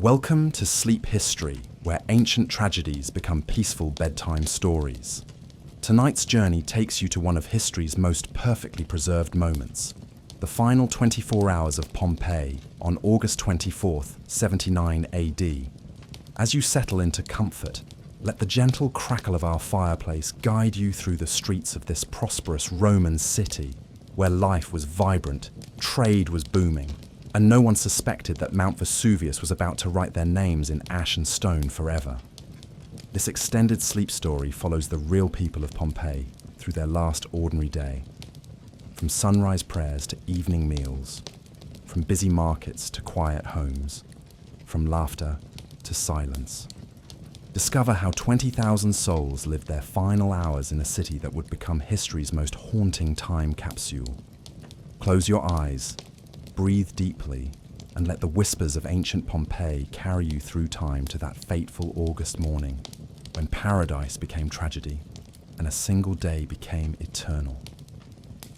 Welcome to Sleep History, where ancient tragedies become peaceful bedtime stories. Tonight's journey takes you to one of history's most perfectly preserved moments, the final 24 hours of Pompeii on August 24th, 79 AD. As you settle into comfort, let the gentle crackle of our fireplace guide you through the streets of this prosperous Roman city, where life was vibrant, trade was booming, and no one suspected that Mount Vesuvius was about to write their names in ash and stone forever. This extended sleep story follows the real people of Pompeii through their last ordinary day. From sunrise prayers to evening meals, from busy markets to quiet homes, from laughter to silence. Discover how 20,000 souls lived their final hours in a city that would become history's most haunting time capsule. Close your eyes, breathe deeply, and let the whispers of ancient Pompeii carry you through time to that fateful August morning, when paradise became tragedy and a single day became eternal.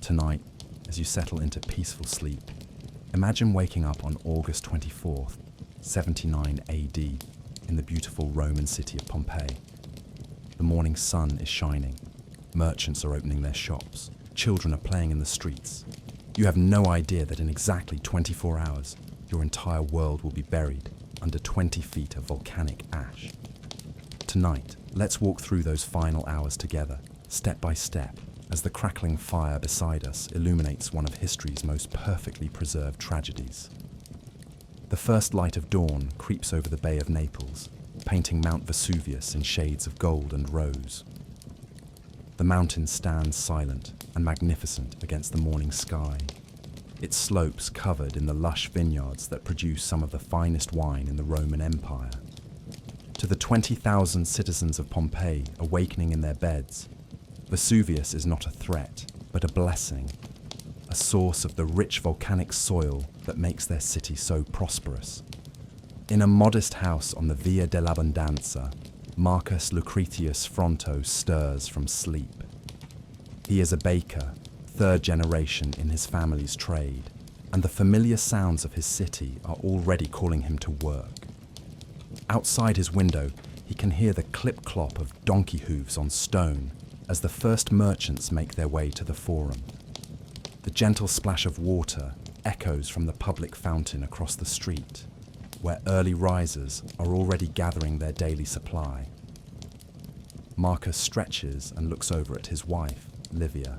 Tonight, as you settle into peaceful sleep, imagine waking up on August 24th, 79 AD, in the beautiful Roman city of Pompeii. The morning sun is shining, merchants are opening their shops, children are playing in the streets. You have no idea that in exactly 24 hours, your entire world will be buried under 20 feet of volcanic ash. Tonight, let's walk through those final hours together, step by step, as the crackling fire beside us illuminates one of history's most perfectly preserved tragedies. The first light of dawn creeps over the Bay of Naples, painting Mount Vesuvius in shades of gold and rose. The mountain stands silent and magnificent against the morning sky, its slopes covered in the lush vineyards that produce some of the finest wine in the Roman Empire. To the 20,000 citizens of Pompeii awakening in their beds, Vesuvius is not a threat, but a blessing, a source of the rich volcanic soil that makes their city so prosperous. In a modest house on the Via dell'Abbondanza, Marcus Lucretius Fronto stirs from sleep. He is a baker, third generation in his family's trade, and the familiar sounds of his city are already calling him to work. Outside his window, he can hear the clip-clop of donkey hooves on stone as the first merchants make their way to the forum. The gentle splash of water echoes from the public fountain across the street, where early risers are already gathering their daily supply. Marcus stretches and looks over at his wife, Livia,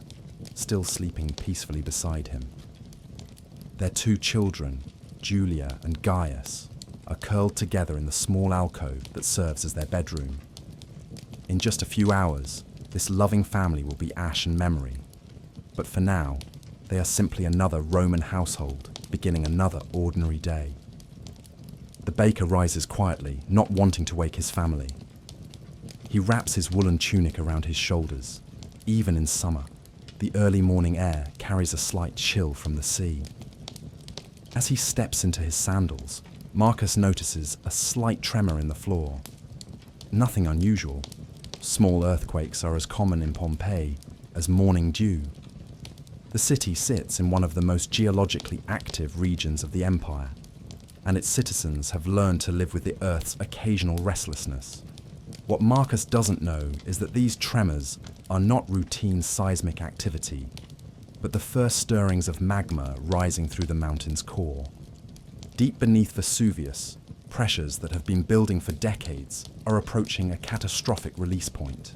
still sleeping peacefully beside him. Their two children, Julia and Gaius, are curled together in the small alcove that serves as their bedroom. In just a few hours, this loving family will be ash and memory, but for now, they are simply another Roman household beginning another ordinary day. The baker rises quietly, not wanting to wake his family. He wraps his woolen tunic around his shoulders. Even in summer, the early morning air carries a slight chill from the sea. As he steps into his sandals, Marcus notices a slight tremor in the floor. Nothing unusual. Small earthquakes are as common in Pompeii as morning dew. The city sits in one of the most geologically active regions of the empire, and its citizens have learned to live with the Earth's occasional restlessness. What Marcus doesn't know is that these tremors are not routine seismic activity, but the first stirrings of magma rising through the mountain's core. Deep beneath Vesuvius, pressures that have been building for decades are approaching a catastrophic release point.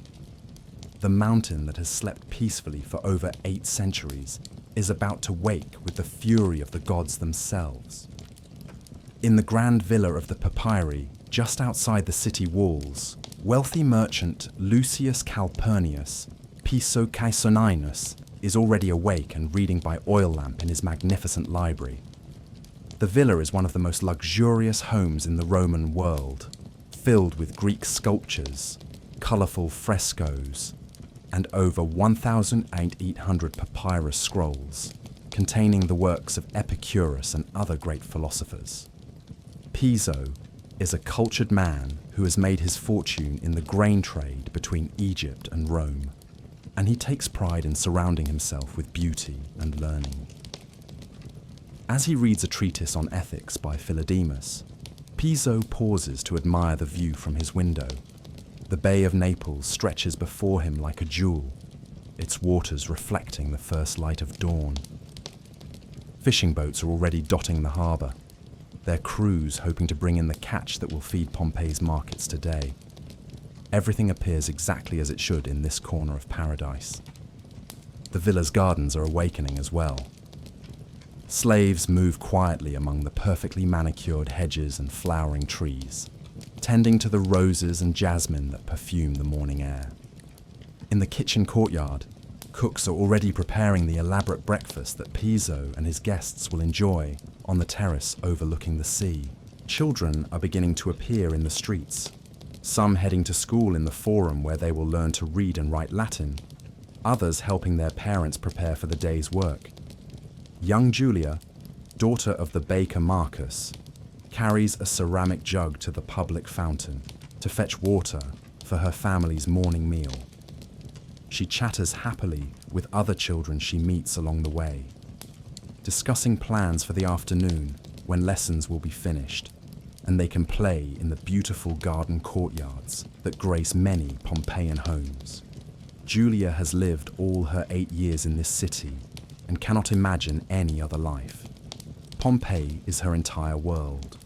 The mountain that has slept peacefully for over 8 centuries is about to wake with the fury of the gods themselves. In the grand villa of the Pompeii, just outside the city walls, wealthy merchant Lucius Calpurnius Piso Caesoninus is already awake and reading by oil lamp in his magnificent library. The villa is one of the most luxurious homes in the Roman world, filled with Greek sculptures, colourful frescoes, and over 1,800 papyrus scrolls, containing the works of Epicurus and other great philosophers. Piso is a cultured man who has made his fortune in the grain trade between Egypt and Rome, and he takes pride in surrounding himself with beauty and learning. As he reads a treatise on ethics by Philodemus, Piso pauses to admire the view from his window. The Bay of Naples stretches before him like a jewel, its waters reflecting the first light of dawn. Fishing boats are already dotting the harbour, their crews hoping to bring in the catch that will feed Pompeii's markets today. Everything appears exactly as it should in this corner of paradise. The villa's gardens are awakening as well. Slaves move quietly among the perfectly manicured hedges and flowering trees, tending to the roses and jasmine that perfume the morning air. In the kitchen courtyard, cooks are already preparing the elaborate breakfast that Piso and his guests will enjoy on the terrace overlooking the sea. Children are beginning to appear in the streets, some heading to school in the Forum where they will learn to read and write Latin, others helping their parents prepare for the day's work. Young Julia, daughter of the baker Marcus, carries a ceramic jug to the public fountain to fetch water for her family's morning meal. She chatters happily with other children she meets along the way, discussing plans for the afternoon when lessons will be finished and they can play in the beautiful garden courtyards that grace many Pompeian homes. Julia has lived all her 8 years in this city and cannot imagine any other life. Pompeii is her entire world,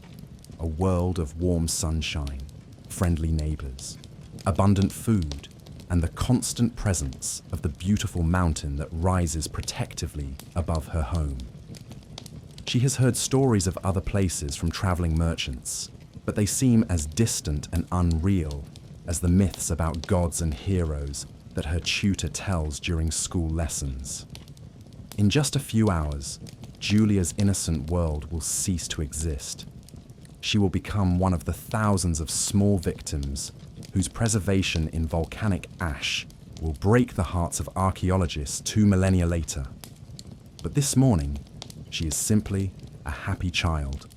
a world of warm sunshine, friendly neighbors, abundant food, and the constant presence of the beautiful mountain that rises protectively above her home. She has heard stories of other places from traveling merchants, but they seem as distant and unreal as the myths about gods and heroes that her tutor tells during school lessons. In just a few hours, Julia's innocent world will cease to exist. She will become one of the thousands of small victims whose preservation in volcanic ash will break the hearts of archaeologists 2 millennia later. But this morning, she is simply a happy child,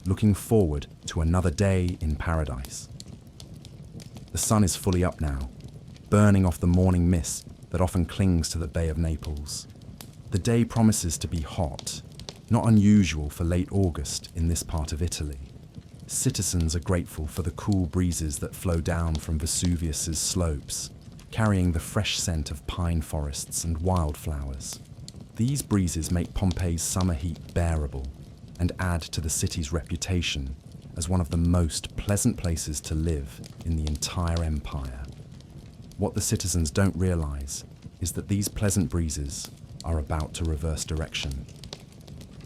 looking forward to another day in paradise. The sun is fully up now, burning off the morning mist that often clings to the Bay of Naples. The day promises to be hot, not unusual for late August in this part of Italy. Citizens are grateful for the cool breezes that flow down from Vesuvius's slopes, carrying the fresh scent of pine forests and wildflowers. These breezes make Pompeii's summer heat bearable and add to the city's reputation as one of the most pleasant places to live in the entire empire. What the citizens don't realize is that these pleasant breezes are about to reverse direction.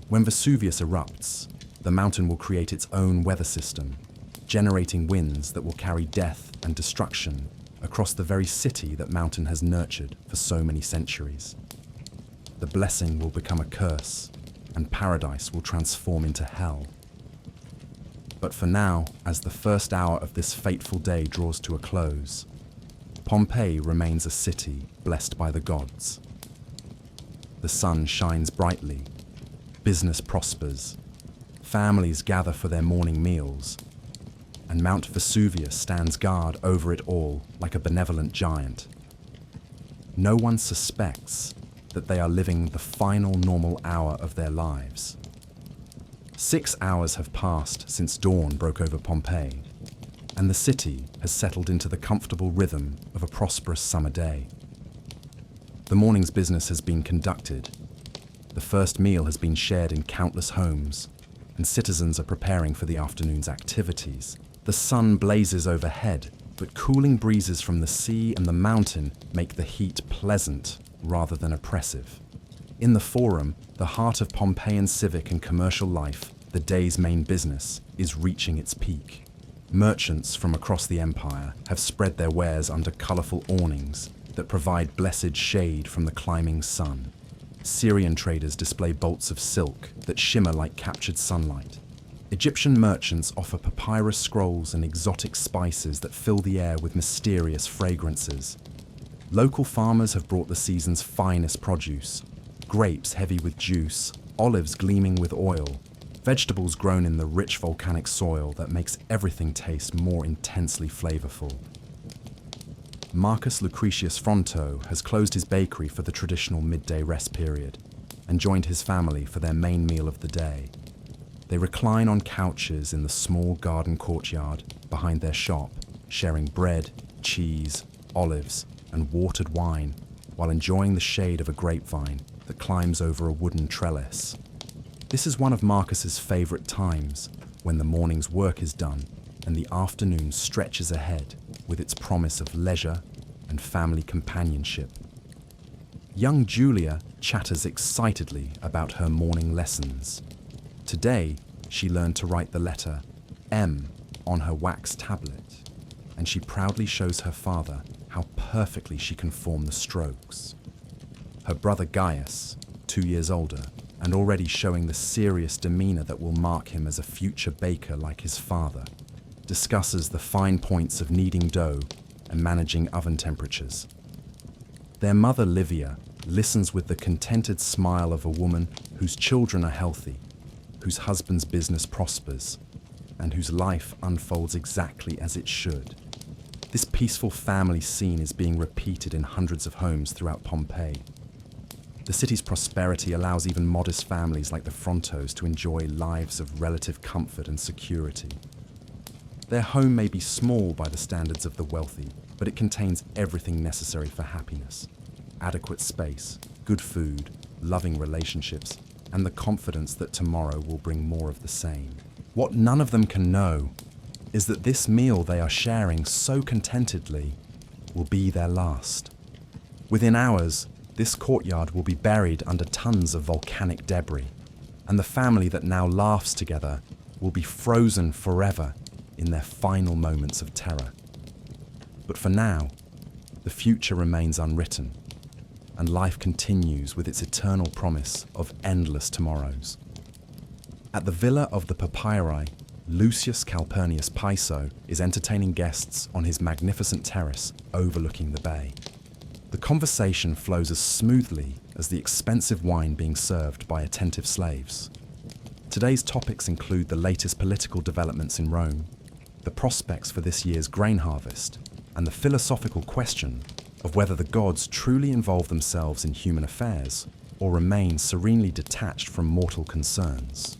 When Vesuvius erupts, the mountain will create its own weather system, generating winds that will carry death and destruction across the very city that mountain has nurtured for so many centuries. The blessing will become a curse, and paradise will transform into hell. But for now, as the first hour of this fateful day draws to a close, Pompeii remains a city blessed by the gods. The sun shines brightly, business prospers, families gather for their morning meals, and Mount Vesuvius stands guard over it all like a benevolent giant. No one suspects that they are living the final normal hour of their lives. 6 hours have passed since dawn broke over Pompeii, and the city has settled into the comfortable rhythm of a prosperous summer day. The morning's business has been conducted. The first meal has been shared in countless homes, and citizens are preparing for the afternoon's activities. The sun blazes overhead, but cooling breezes from the sea and the mountain make the heat pleasant rather than oppressive. In the Forum, the heart of Pompeian civic and commercial life, the day's main business, is reaching its peak. Merchants from across the empire have spread their wares under colourful awnings that provide blessed shade from the climbing sun. Syrian traders display bolts of silk that shimmer like captured sunlight. Egyptian merchants offer papyrus scrolls and exotic spices that fill the air with mysterious fragrances. Local farmers have brought the season's finest produce: grapes heavy with juice, olives gleaming with oil, vegetables grown in the rich volcanic soil that makes everything taste more intensely flavorful. Marcus Lucretius Fronto has closed his bakery for the traditional midday rest period and joined his family for their main meal of the day. They recline on couches in the small garden courtyard behind their shop, sharing bread, cheese, olives, and watered wine while enjoying the shade of a grapevine that climbs over a wooden trellis. This is one of Marcus's favourite times, when the morning's work is done and the afternoon stretches ahead with its promise of leisure and family companionship. Young Julia chatters excitedly about her morning lessons. Today, she learned to write the letter M on her wax tablet, and she proudly shows her father how perfectly she can form the strokes. Her brother Gaius, 2 years older, and already showing the serious demeanour that will mark him as a future baker like his father, discusses the fine points of kneading dough and managing oven temperatures. Their mother Livia listens with the contented smile of a woman whose children are healthy, whose husband's business prospers, and whose life unfolds exactly as it should. This peaceful family scene is being repeated in hundreds of homes throughout Pompeii. The city's prosperity allows even modest families like the Frontos to enjoy lives of relative comfort and security. Their home may be small by the standards of the wealthy, but it contains everything necessary for happiness: adequate space, good food, loving relationships, and the confidence that tomorrow will bring more of the same. What none of them can know is that this meal they are sharing so contentedly will be their last. Within hours, this courtyard will be buried under tons of volcanic debris, and the family that now laughs together will be frozen forever in their final moments of terror. But for now, the future remains unwritten, and life continues with its eternal promise of endless tomorrows. At the villa of the Papyri, Lucius Calpurnius Piso is entertaining guests on his magnificent terrace overlooking the bay. The conversation flows as smoothly as the expensive wine being served by attentive slaves. Today's topics include the latest political developments in Rome, the prospects for this year's grain harvest, and the philosophical question of whether the gods truly involve themselves in human affairs or remain serenely detached from mortal concerns.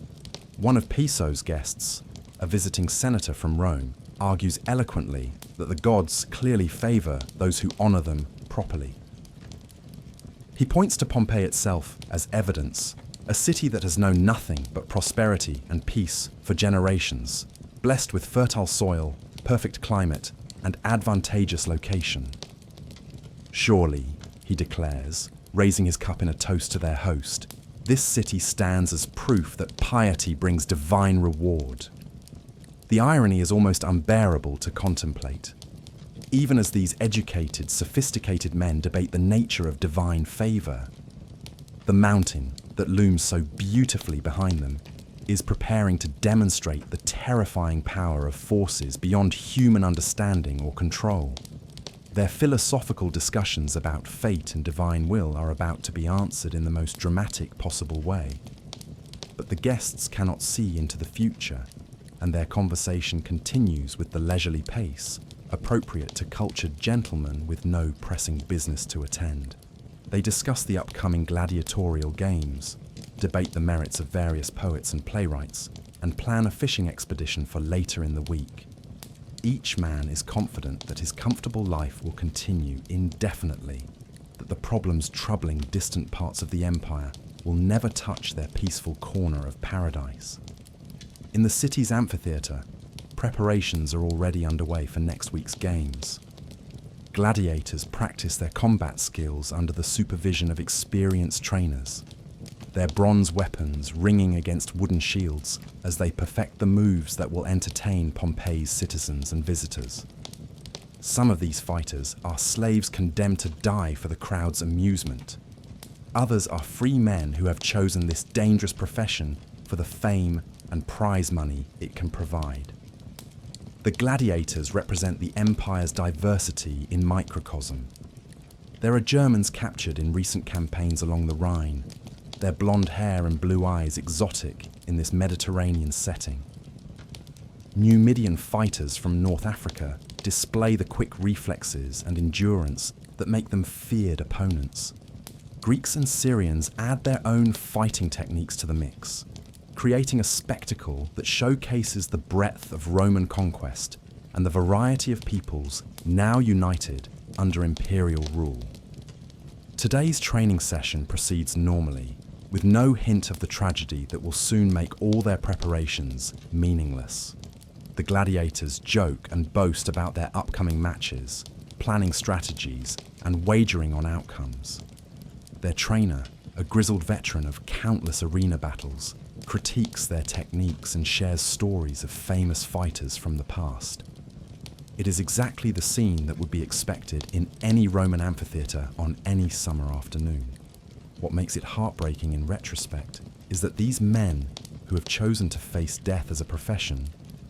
One of Piso's guests, a visiting senator from Rome, argues eloquently that the gods clearly favour those who honour them properly. He points to Pompeii itself as evidence, a city that has known nothing but prosperity and peace for generations, blessed with fertile soil, perfect climate, and advantageous location. Surely, he declares, raising his cup in a toast to their host, this city stands as proof that piety brings divine reward. The irony is almost unbearable to contemplate. Even as these educated, sophisticated men debate the nature of divine favour, the mountain that looms so beautifully behind them is preparing to demonstrate the terrifying power of forces beyond human understanding or control. Their philosophical discussions about fate and divine will are about to be answered in the most dramatic possible way. But the guests cannot see into the future, and their conversation continues with the leisurely pace appropriate to cultured gentlemen with no pressing business to attend. They discuss the upcoming gladiatorial games, debate the merits of various poets and playwrights, and plan a fishing expedition for later in the week. Each man is confident that his comfortable life will continue indefinitely, that the problems troubling distant parts of the empire will never touch their peaceful corner of paradise. In the city's amphitheatre, preparations are already underway for next week's games. Gladiators practice their combat skills under the supervision of experienced trainers, their bronze weapons ringing against wooden shields as they perfect the moves that will entertain Pompeii's citizens and visitors. Some of these fighters are slaves condemned to die for the crowd's amusement. Others are free men who have chosen this dangerous profession for the fame and prize money it can provide. The gladiators represent the empire's diversity in microcosm. There are Germans captured in recent campaigns along the Rhine, their blonde hair and blue eyes exotic in this Mediterranean setting. Numidian fighters from North Africa display the quick reflexes and endurance that make them feared opponents. Greeks and Syrians add their own fighting techniques to the mix, creating a spectacle that showcases the breadth of Roman conquest and the variety of peoples now united under imperial rule. Today's training session proceeds normally, with no hint of the tragedy that will soon make all their preparations meaningless. The gladiators joke and boast about their upcoming matches, planning strategies, and wagering on outcomes. Their trainer, a grizzled veteran of countless arena battles, critiques their techniques and shares stories of famous fighters from the past. It is exactly the scene that would be expected in any Roman amphitheatre on any summer afternoon. What makes it heartbreaking in retrospect is that these men, who have chosen to face death as a profession,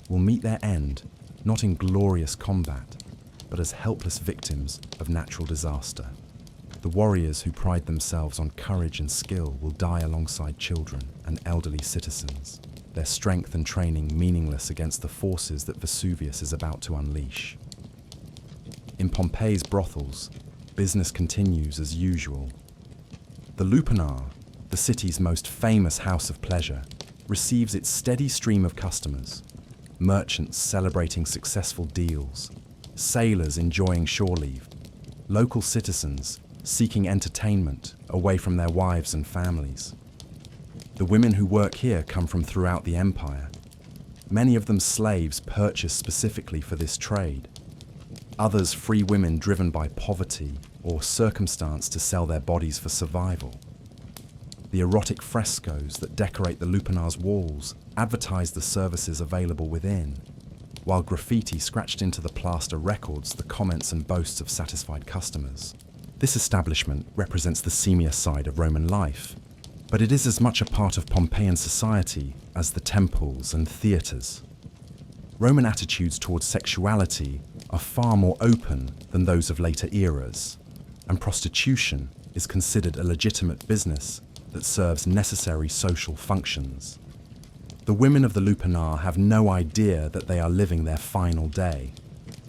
will meet their end not in glorious combat, but as helpless victims of natural disaster. The warriors who pride themselves on courage and skill will die alongside children and elderly citizens, their strength and training meaningless against the forces that Vesuvius is about to unleash. In Pompeii's brothels, business continues as usual. The Lupanar, the city's most famous house of pleasure, receives its steady stream of customers, merchants celebrating successful deals, sailors enjoying shore leave, local citizens seeking entertainment away from their wives and families. The women who work here come from throughout the empire, many of them slaves purchased specifically for this trade, others free women driven by poverty or circumstance to sell their bodies for survival. The erotic frescoes that decorate the Lupanar's walls advertise the services available within, while graffiti scratched into the plaster records the comments and boasts of satisfied customers. This establishment represents the seamier side of Roman life, but it is as much a part of Pompeian society as the temples and theatres. Roman attitudes towards sexuality are far more open than those of later eras, and prostitution is considered a legitimate business that serves necessary social functions. The women of the Lupanar have no idea that they are living their final day.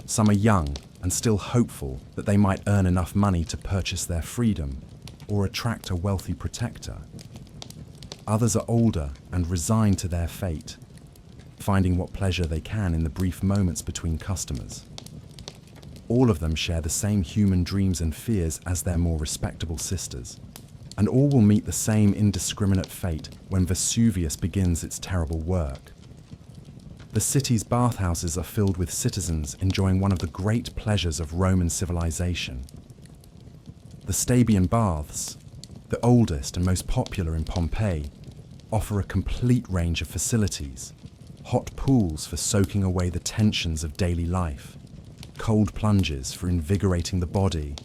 Some are young and still hopeful that they might earn enough money to purchase their freedom or attract a wealthy protector. Others are older and resigned to their fate, finding what pleasure they can in the brief moments between customers. All of them share the same human dreams and fears as their more respectable sisters, and all will meet the same indiscriminate fate when Vesuvius begins its terrible work. The city's bathhouses are filled with citizens enjoying one of the great pleasures of Roman civilization. The Stabian baths, the oldest and most popular in Pompeii, offer a complete range of facilities: hot pools for soaking away the tensions of daily life, cold plunges for invigorating the body,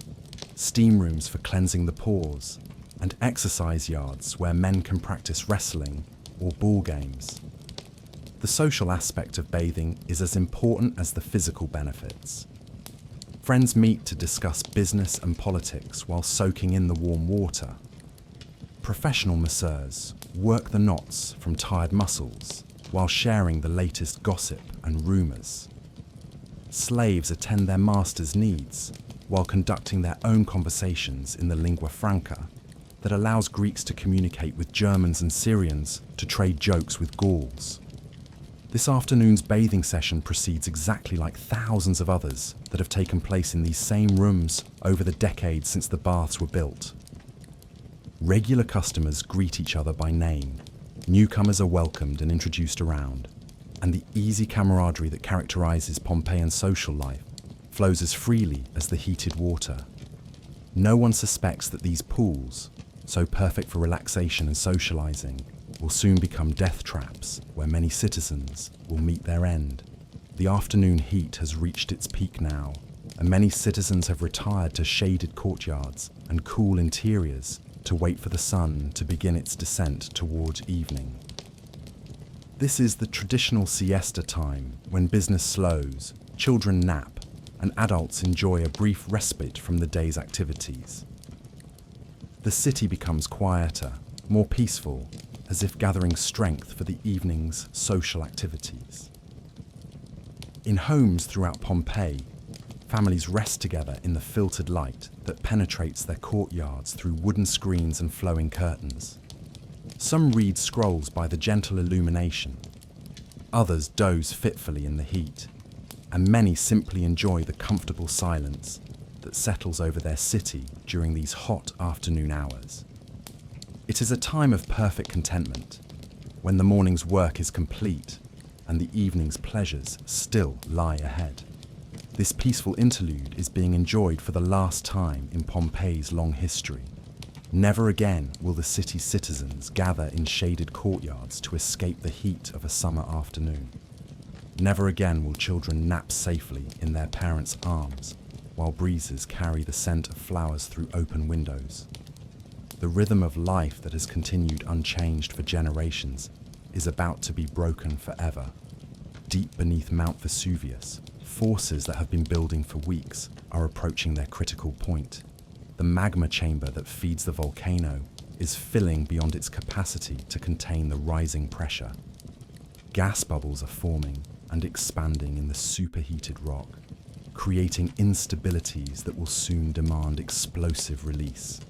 steam rooms for cleansing the pores, and exercise yards where men can practice wrestling or ball games. The social aspect of bathing is as important as the physical benefits. Friends meet to discuss business and politics while soaking in the warm water. Professional masseurs work the knots from tired muscles while sharing the latest gossip and rumours. Slaves attend their masters' needs while conducting their own conversations in the lingua franca that allows Greeks to communicate with Germans and Syrians to trade jokes with Gauls. This afternoon's bathing session proceeds exactly like thousands of others that have taken place in these same rooms over the decades since the baths were built. Regular customers greet each other by name, newcomers are welcomed and introduced around, and the easy camaraderie that characterises Pompeian social life flows as freely as the heated water. No one suspects that these pools, so perfect for relaxation and socialising, will soon become death traps where many citizens will meet their end. The afternoon heat has reached its peak now, and many citizens have retired to shaded courtyards and cool interiors to wait for the sun to begin its descent toward evening. This is the traditional siesta time when business slows, children nap, and adults enjoy a brief respite from the day's activities. The city becomes quieter, more peaceful, as if gathering strength for the evening's social activities. In homes throughout Pompeii, families rest together in the filtered light that penetrates their courtyards through wooden screens and flowing curtains. Some read scrolls by the gentle illumination, others doze fitfully in the heat, and many simply enjoy the comfortable silence that settles over their city during these hot afternoon hours. It is a time of perfect contentment, when the morning's work is complete and the evening's pleasures still lie ahead. This peaceful interlude is being enjoyed for the last time in Pompeii's long history. Never again will the city's citizens gather in shaded courtyards to escape the heat of a summer afternoon. Never again will children nap safely in their parents' arms while breezes carry the scent of flowers through open windows. The rhythm of life that has continued unchanged for generations is about to be broken forever. Deep beneath Mount Vesuvius, forces that have been building for weeks are approaching their critical point. The magma chamber that feeds the volcano is filling beyond its capacity to contain the rising pressure. Gas bubbles are forming and expanding in the superheated rock, creating instabilities that will soon demand explosive release.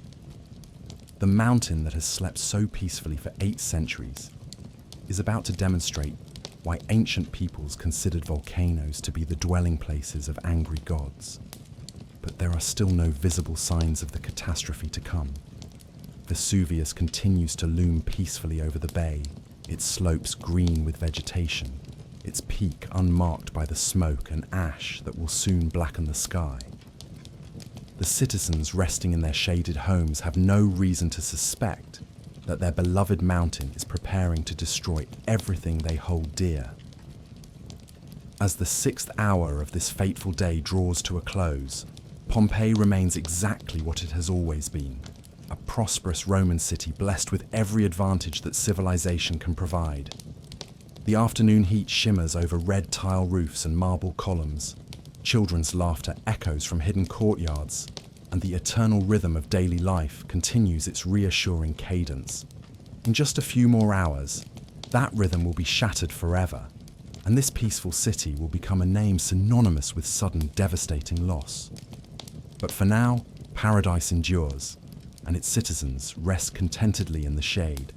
The mountain that has slept so peacefully for 8 centuries is about to demonstrate why ancient peoples considered volcanoes to be the dwelling places of angry gods. But there are still no visible signs of the catastrophe to come. Vesuvius continues to loom peacefully over the bay, its slopes green with vegetation, its peak unmarked by the smoke and ash that will soon blacken the sky. The citizens resting in their shaded homes have no reason to suspect that their beloved mountain is preparing to destroy everything they hold dear. As the 6th hour of this fateful day draws to a close, Pompeii remains exactly what it has always been, a prosperous Roman city blessed with every advantage that civilization can provide. The afternoon heat shimmers over red tile roofs and marble columns. Children's laughter echoes from hidden courtyards, and the eternal rhythm of daily life continues its reassuring cadence. In just a few more hours, that rhythm will be shattered forever, and this peaceful city will become a name synonymous with sudden, devastating loss. But for now, paradise endures, and its citizens rest contentedly in the shade,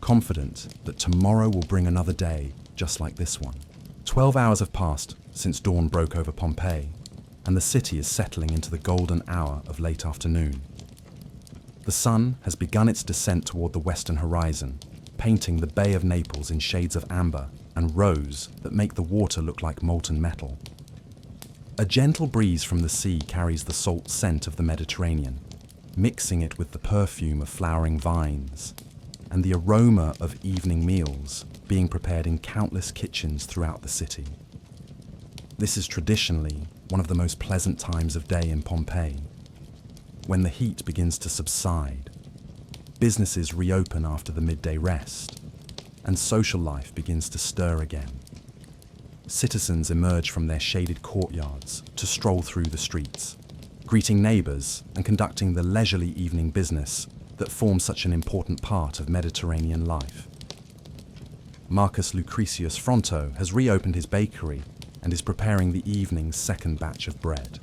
confident that tomorrow will bring another day just like this one. 12 hours have passed since dawn broke over Pompeii, and the city is settling into the golden hour of late afternoon. The sun has begun its descent toward the western horizon, painting the Bay of Naples in shades of amber and rose that make the water look like molten metal. A gentle breeze from the sea carries the salt scent of the Mediterranean, mixing it with the perfume of flowering vines, and the aroma of evening meals being prepared in countless kitchens throughout the city. This is traditionally one of the most pleasant times of day in Pompeii. When the heat begins to subside, businesses reopen after the midday rest, and social life begins to stir again. Citizens emerge from their shaded courtyards to stroll through the streets, greeting neighbours and conducting the leisurely evening business that forms such an important part of Mediterranean life. Marcus Lucretius Fronto has reopened his bakery and is preparing the evening's second batch of bread.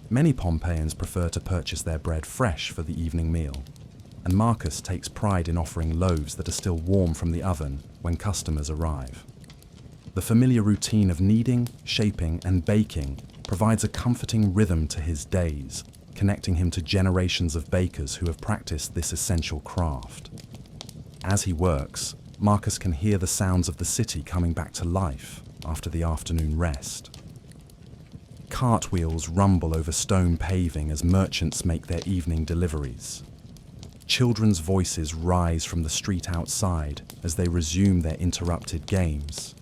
Many Pompeians prefer to purchase their bread fresh for the evening meal, and Marcus takes pride in offering loaves that are still warm from the oven when customers arrive. The familiar routine of kneading, shaping, and baking provides a comforting rhythm to his days, connecting him to generations of bakers who have practiced this essential craft. As he works, Marcus can hear the sounds of the city coming back to life after the afternoon rest. Cartwheels rumble over stone paving as merchants make their evening deliveries. Children's voices rise from the street outside as they resume their interrupted games.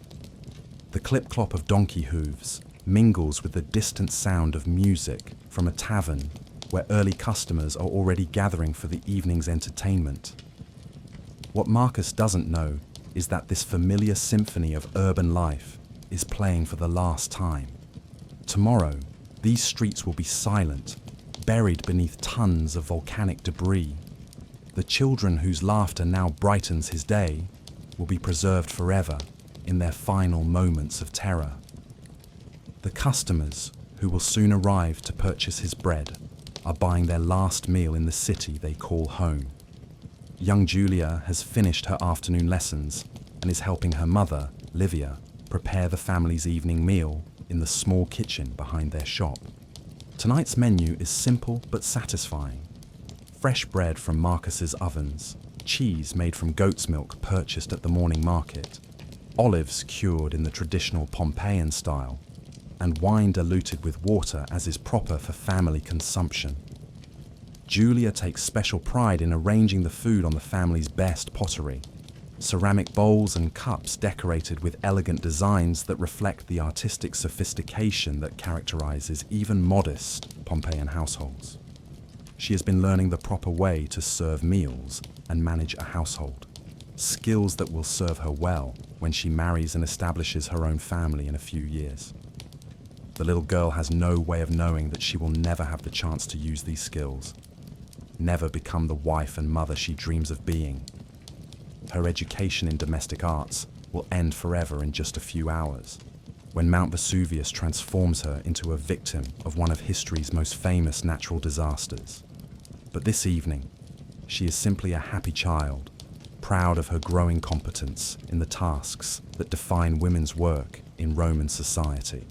The clip-clop of donkey hooves mingles with the distant sound of music from a tavern where early customers are already gathering for the evening's entertainment. What Marcus doesn't know is that this familiar symphony of urban life is playing for the last time. Tomorrow, these streets will be silent, buried beneath tons of volcanic debris. The children whose laughter now brightens his day will be preserved forever in their final moments of terror. The customers who will soon arrive to purchase his bread are buying their last meal in the city they call home. Young Julia has finished her afternoon lessons and is helping her mother, Livia, prepare the family's evening meal in the small kitchen behind their shop. Tonight's menu is simple but satisfying. Fresh bread from Marcus's ovens, cheese made from goat's milk purchased at the morning market, olives cured in the traditional Pompeian style, and wine diluted with water as is proper for family consumption. Julia takes special pride in arranging the food on the family's best pottery, ceramic bowls and cups decorated with elegant designs that reflect the artistic sophistication that characterizes even modest Pompeian households. She has been learning the proper way to serve meals and manage a household, skills that will serve her well when she marries and establishes her own family in a few years. The little girl has no way of knowing that she will never have the chance to use these skills, never become the wife and mother she dreams of being. Her education in domestic arts will end forever in just a few hours, when Mount Vesuvius transforms her into a victim of one of history's most famous natural disasters. But this evening, she is simply a happy child, proud of her growing competence in the tasks that define women's work in Roman society.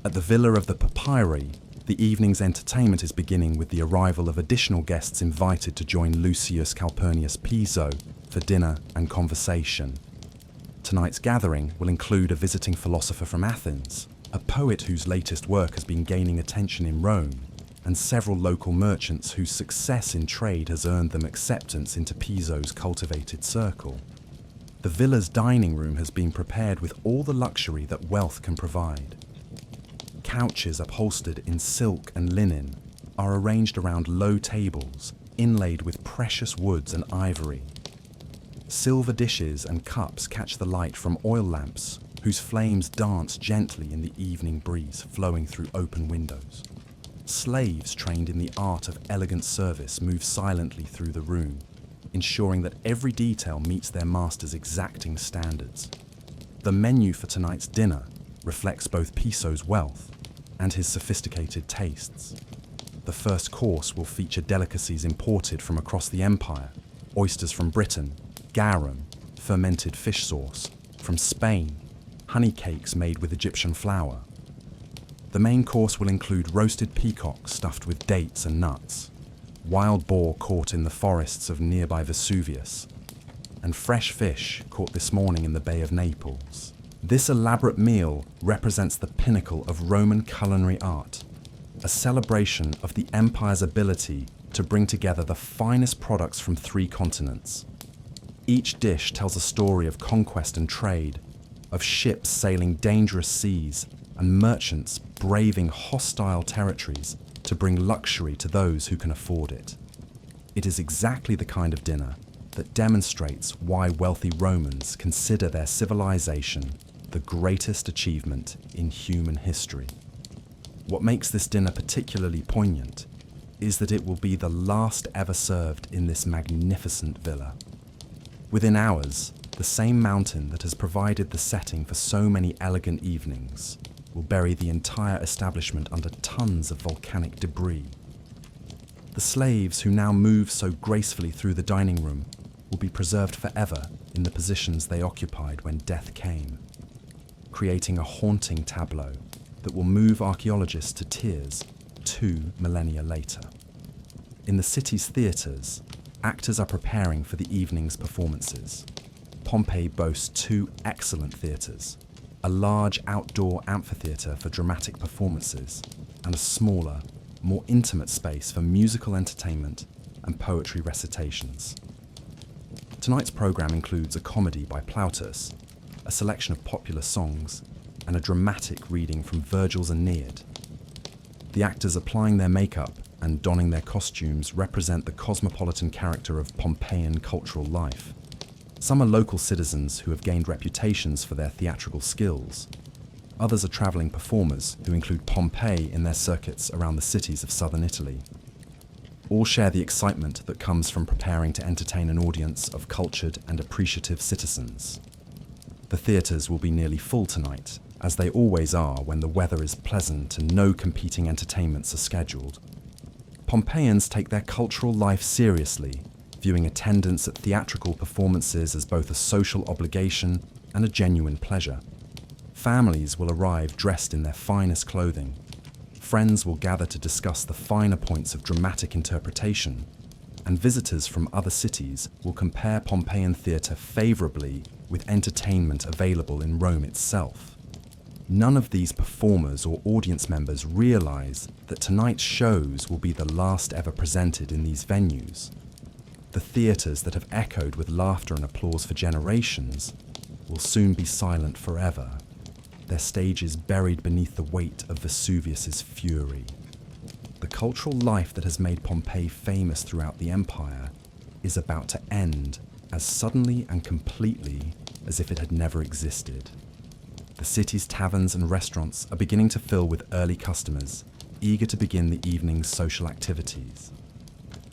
At the villa of the Pompeii, the evening's entertainment is beginning with the arrival of additional guests invited to join Lucius Calpurnius Piso for dinner and conversation. Tonight's gathering will include a visiting philosopher from Athens, a poet whose latest work has been gaining attention in Rome, and several local merchants whose success in trade has earned them acceptance into Piso's cultivated circle. The villa's dining room has been prepared with all the luxury that wealth can provide. Couches upholstered in silk and linen are arranged around low tables, inlaid with precious woods and ivory. Silver dishes and cups catch the light from oil lamps, whose flames dance gently in the evening breeze flowing through open windows. Slaves trained in the art of elegant service move silently through the room, ensuring that every detail meets their master's exacting standards. The menu for tonight's dinner reflects both Piso's wealth and his sophisticated tastes. The first course will feature delicacies imported from across the empire, oysters from Britain, garum, fermented fish sauce, from Spain, honey cakes made with Egyptian flour. The main course will include roasted peacock stuffed with dates and nuts, wild boar caught in the forests of nearby Vesuvius, and fresh fish caught this morning in the Bay of Naples. This elaborate meal represents the pinnacle of Roman culinary art, a celebration of the empire's ability to bring together the finest products from 3 continents. Each dish tells a story of conquest and trade, of ships sailing dangerous seas and merchants braving hostile territories to bring luxury to those who can afford it. It is exactly the kind of dinner that demonstrates why wealthy Romans consider their civilization the greatest achievement in human history. What makes this dinner particularly poignant is that it will be the last ever served in this magnificent villa. Within hours, the same mountain that has provided the setting for so many elegant evenings will bury the entire establishment under tons of volcanic debris. The slaves who now move so gracefully through the dining room will be preserved forever in the positions they occupied when death came, creating a haunting tableau that will move archaeologists to tears 2 millennia later. In the city's theatres, actors are preparing for the evening's performances. Pompeii boasts 2 excellent theatres, a large outdoor amphitheatre for dramatic performances, and a smaller, more intimate space for musical entertainment and poetry recitations. Tonight's programme includes a comedy by Plautus, a selection of popular songs, and a dramatic reading from Virgil's Aeneid. The actors applying their makeup and donning their costumes represent the cosmopolitan character of Pompeian cultural life. Some are local citizens who have gained reputations for their theatrical skills. Others are travelling performers who include Pompeii in their circuits around the cities of southern Italy. All share the excitement that comes from preparing to entertain an audience of cultured and appreciative citizens. The theatres will be nearly full tonight, as they always are when the weather is pleasant and no competing entertainments are scheduled. Pompeians take their cultural life seriously, viewing attendance at theatrical performances as both a social obligation and a genuine pleasure. Families will arrive dressed in their finest clothing. Friends will gather to discuss the finer points of dramatic interpretation, and visitors from other cities will compare Pompeian theatre favourably with entertainment available in Rome itself. None of these performers or audience members realise that tonight's shows will be the last ever presented in these venues. The theatres that have echoed with laughter and applause for generations will soon be silent forever, their stages buried beneath the weight of Vesuvius's fury. The cultural life that has made Pompeii famous throughout the empire is about to end as suddenly and completely as if it had never existed. The city's taverns and restaurants are beginning to fill with early customers, eager to begin the evening's social activities.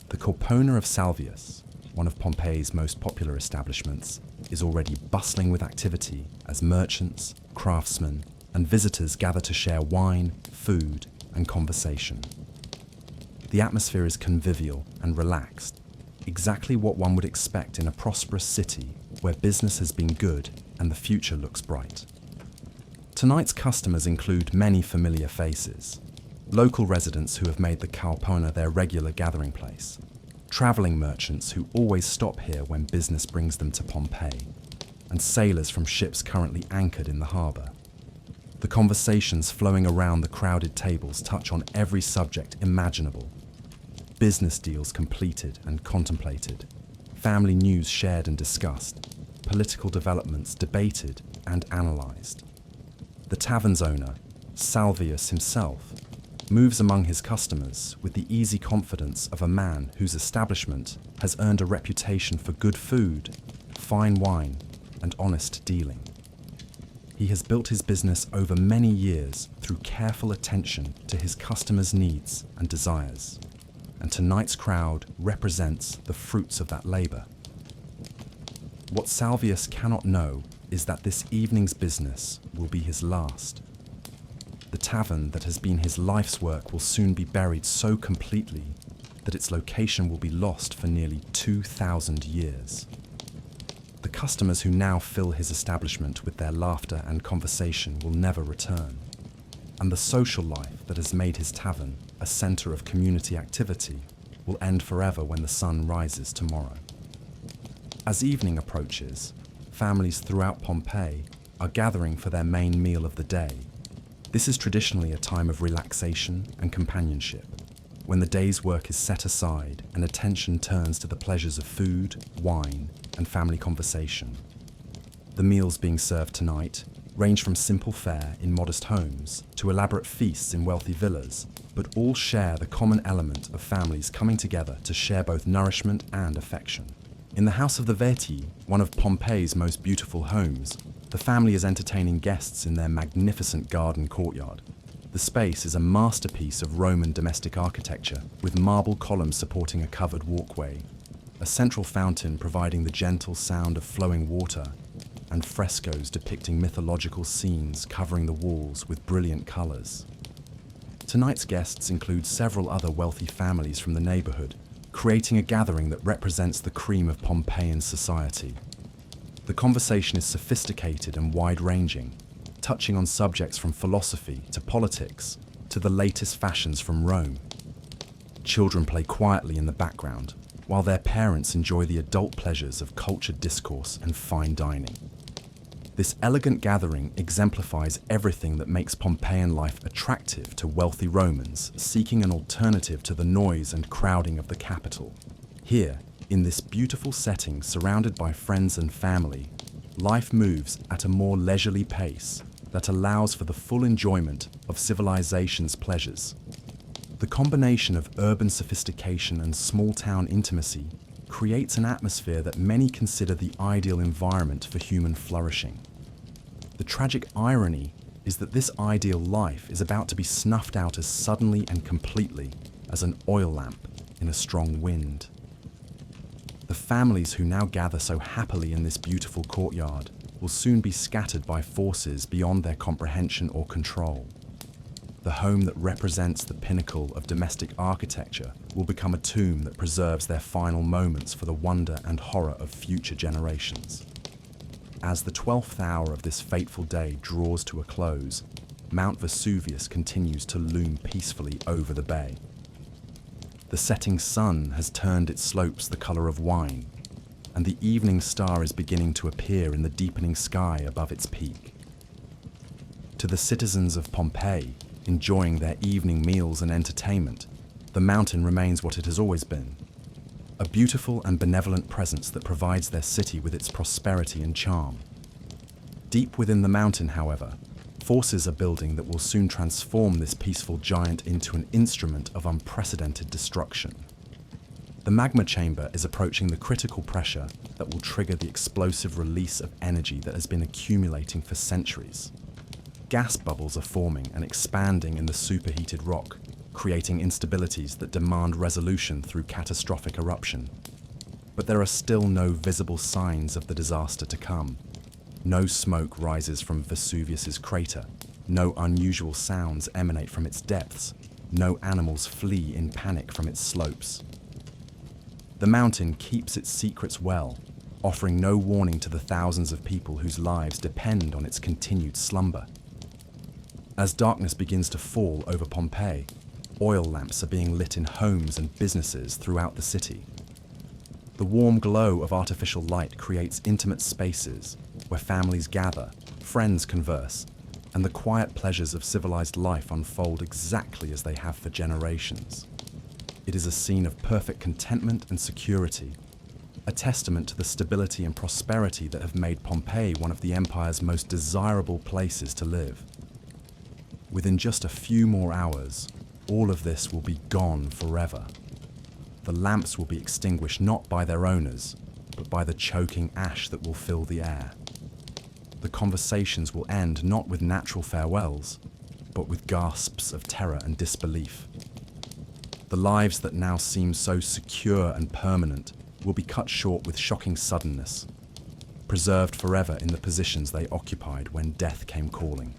The Corpona of Salvius, one of Pompeii's most popular establishments, is already bustling with activity as merchants, craftsmen, and visitors gather to share wine, food, and conversation. The atmosphere is convivial and relaxed, exactly what one would expect in a prosperous city where business has been good and the future looks bright. Tonight's customers include many familiar faces: local residents who have made the Corpona their regular gathering place, travelling merchants who always stop here when business brings them to Pompeii, and sailors from ships currently anchored in the harbour. The conversations flowing around the crowded tables touch on every subject imaginable. Business deals completed and contemplated, family news shared and discussed, political developments debated and analysed. The tavern's owner, Salvius himself, moves among his customers with the easy confidence of a man whose establishment has earned a reputation for good food, fine wine, and honest dealing. He has built his business over many years through careful attention to his customers' needs and desires, and tonight's crowd represents the fruits of that labour. What Salvius cannot know is that this evening's business will be his last. The tavern that has been his life's work will soon be buried so completely that its location will be lost for nearly 2,000 years. The customers who now fill his establishment with their laughter and conversation will never return, and the social life that has made his tavern a centre of community activity will end forever when the sun rises tomorrow. As evening approaches, families throughout Pompeii are gathering for their main meal of the day. This is traditionally a time of relaxation and companionship, when the day's work is set aside and attention turns to the pleasures of food, wine, and family conversation. The meals being served tonight range from simple fare in modest homes to elaborate feasts in wealthy villas, but all share the common element of families coming together to share both nourishment and affection. In the house of the Vetii, one of Pompeii's most beautiful homes, the family is entertaining guests in their magnificent garden courtyard. The space is a masterpiece of Roman domestic architecture, with marble columns supporting a covered walkway, a central fountain providing the gentle sound of flowing water, and frescoes depicting mythological scenes covering the walls with brilliant colours. Tonight's guests include several other wealthy families from the neighbourhood, creating a gathering that represents the cream of Pompeian society. The conversation is sophisticated and wide-ranging, touching on subjects from philosophy to politics to the latest fashions from Rome. Children play quietly in the background, while their parents enjoy the adult pleasures of cultured discourse and fine dining. This elegant gathering exemplifies everything that makes Pompeian life attractive to wealthy Romans seeking an alternative to the noise and crowding of the capital. Here, in this beautiful setting surrounded by friends and family, life moves at a more leisurely pace that allows for the full enjoyment of civilization's pleasures. The combination of urban sophistication and small-town intimacy creates an atmosphere that many consider the ideal environment for human flourishing. The tragic irony is that this ideal life is about to be snuffed out as suddenly and completely as an oil lamp in a strong wind. The families who now gather so happily in this beautiful courtyard will soon be scattered by forces beyond their comprehension or control. The home that represents the pinnacle of domestic architecture will become a tomb that preserves their final moments for the wonder and horror of future generations. As the 12th hour of this fateful day draws to a close, Mount Vesuvius continues to loom peacefully over the bay. The setting sun has turned its slopes the color of wine, and the evening star is beginning to appear in the deepening sky above its peak. To the citizens of Pompeii, enjoying their evening meals and entertainment, the mountain remains what it has always been, a beautiful and benevolent presence that provides their city with its prosperity and charm. Deep within the mountain, however, forces are building that will soon transform this peaceful giant into an instrument of unprecedented destruction. The magma chamber is approaching the critical pressure that will trigger the explosive release of energy that has been accumulating for centuries. Gas bubbles are forming and expanding in the superheated rock, creating instabilities that demand resolution through catastrophic eruption. But there are still no visible signs of the disaster to come. No smoke rises from Vesuvius's crater, no unusual sounds emanate from its depths, no animals flee in panic from its slopes. The mountain keeps its secrets well, offering no warning to the thousands of people whose lives depend on its continued slumber. As darkness begins to fall over Pompeii, oil lamps are being lit in homes and businesses throughout the city. The warm glow of artificial light creates intimate spaces where families gather, friends converse, and the quiet pleasures of civilized life unfold exactly as they have for generations. It is a scene of perfect contentment and security, a testament to the stability and prosperity that have made Pompeii one of the empire's most desirable places to live. Within just a few more hours, all of this will be gone forever. The lamps will be extinguished not by their owners, but by the choking ash that will fill the air. The conversations will end not with natural farewells, but with gasps of terror and disbelief. The lives that now seem so secure and permanent will be cut short with shocking suddenness, preserved forever in the positions they occupied when death came calling.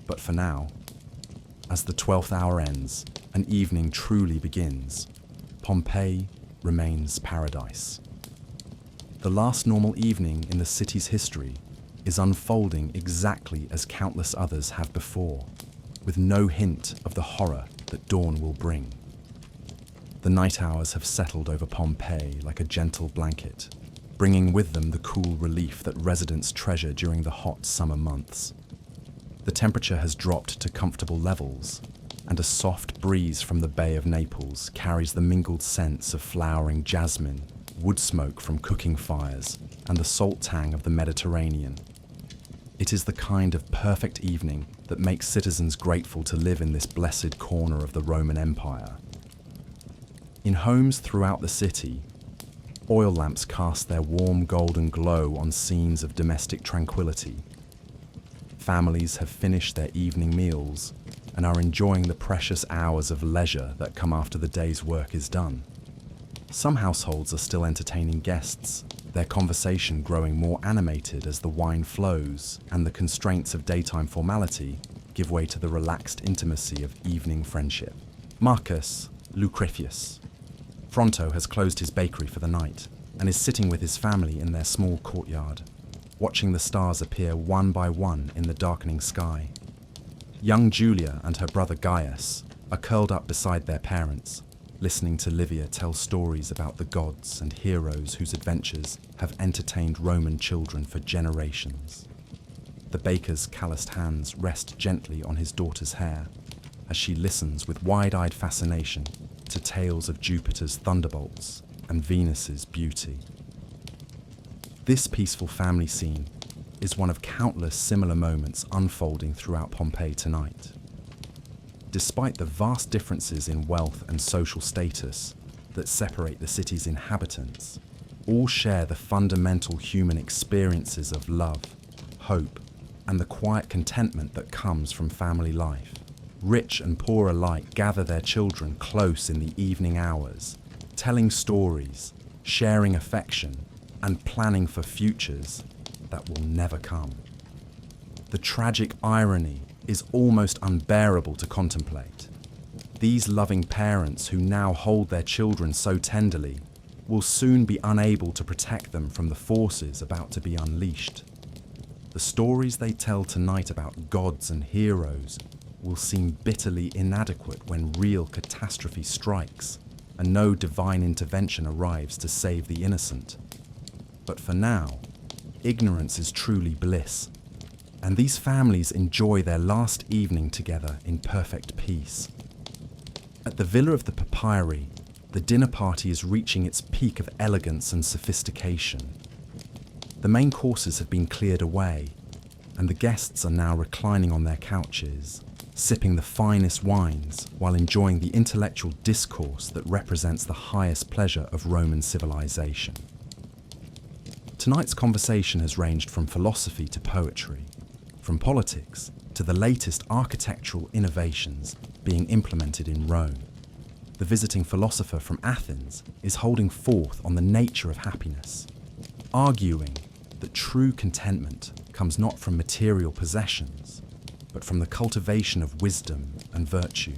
But for now, as the 12th hour ends and evening truly begins, Pompeii remains paradise. The last normal evening in the city's history is unfolding exactly as countless others have before, with no hint of the horror that dawn will bring. The night hours have settled over Pompeii like a gentle blanket, bringing with them the cool relief that residents treasure during the hot summer months. The temperature has dropped to comfortable levels, and a soft breeze from the Bay of Naples carries the mingled scents of flowering jasmine, wood smoke from cooking fires, and the salt tang of the Mediterranean. It is the kind of perfect evening that makes citizens grateful to live in this blessed corner of the Roman Empire. In homes throughout the city, oil lamps cast their warm golden glow on scenes of domestic tranquility. Families have finished their evening meals and are enjoying the precious hours of leisure that come after the day's work is done. Some households are still entertaining guests, their conversation growing more animated as the wine flows and the constraints of daytime formality give way to the relaxed intimacy of evening friendship. Marcus Lucretius Fronto has closed his bakery for the night and is sitting with his family in their small courtyard, watching the stars appear one by one in the darkening sky. Young Julia and her brother Gaius are curled up beside their parents, listening to Livia tell stories about the gods and heroes whose adventures have entertained Roman children for generations. The baker's calloused hands rest gently on his daughter's hair as she listens with wide-eyed fascination to tales of Jupiter's thunderbolts and Venus's beauty. This peaceful family scene is one of countless similar moments unfolding throughout Pompeii tonight. Despite the vast differences in wealth and social status that separate the city's inhabitants, all share the fundamental human experiences of love, hope, and the quiet contentment that comes from family life. Rich and poor alike gather their children close in the evening hours, telling stories, sharing affection, and planning for futures that will never come. The tragic irony is almost unbearable to contemplate. These loving parents who now hold their children so tenderly will soon be unable to protect them from the forces about to be unleashed. The stories they tell tonight about gods and heroes will seem bitterly inadequate when real catastrophe strikes and no divine intervention arrives to save the innocent. But for now, ignorance is truly bliss, and these families enjoy their last evening together in perfect peace. At the Villa of the Pompeii, the dinner party is reaching its peak of elegance and sophistication. The main courses have been cleared away, and the guests are now reclining on their couches, sipping the finest wines while enjoying the intellectual discourse that represents the highest pleasure of Roman civilization. Tonight's conversation has ranged from philosophy to poetry, from politics to the latest architectural innovations being implemented in Rome. The visiting philosopher from Athens is holding forth on the nature of happiness, arguing that true contentment comes not from material possessions, but from the cultivation of wisdom and virtue.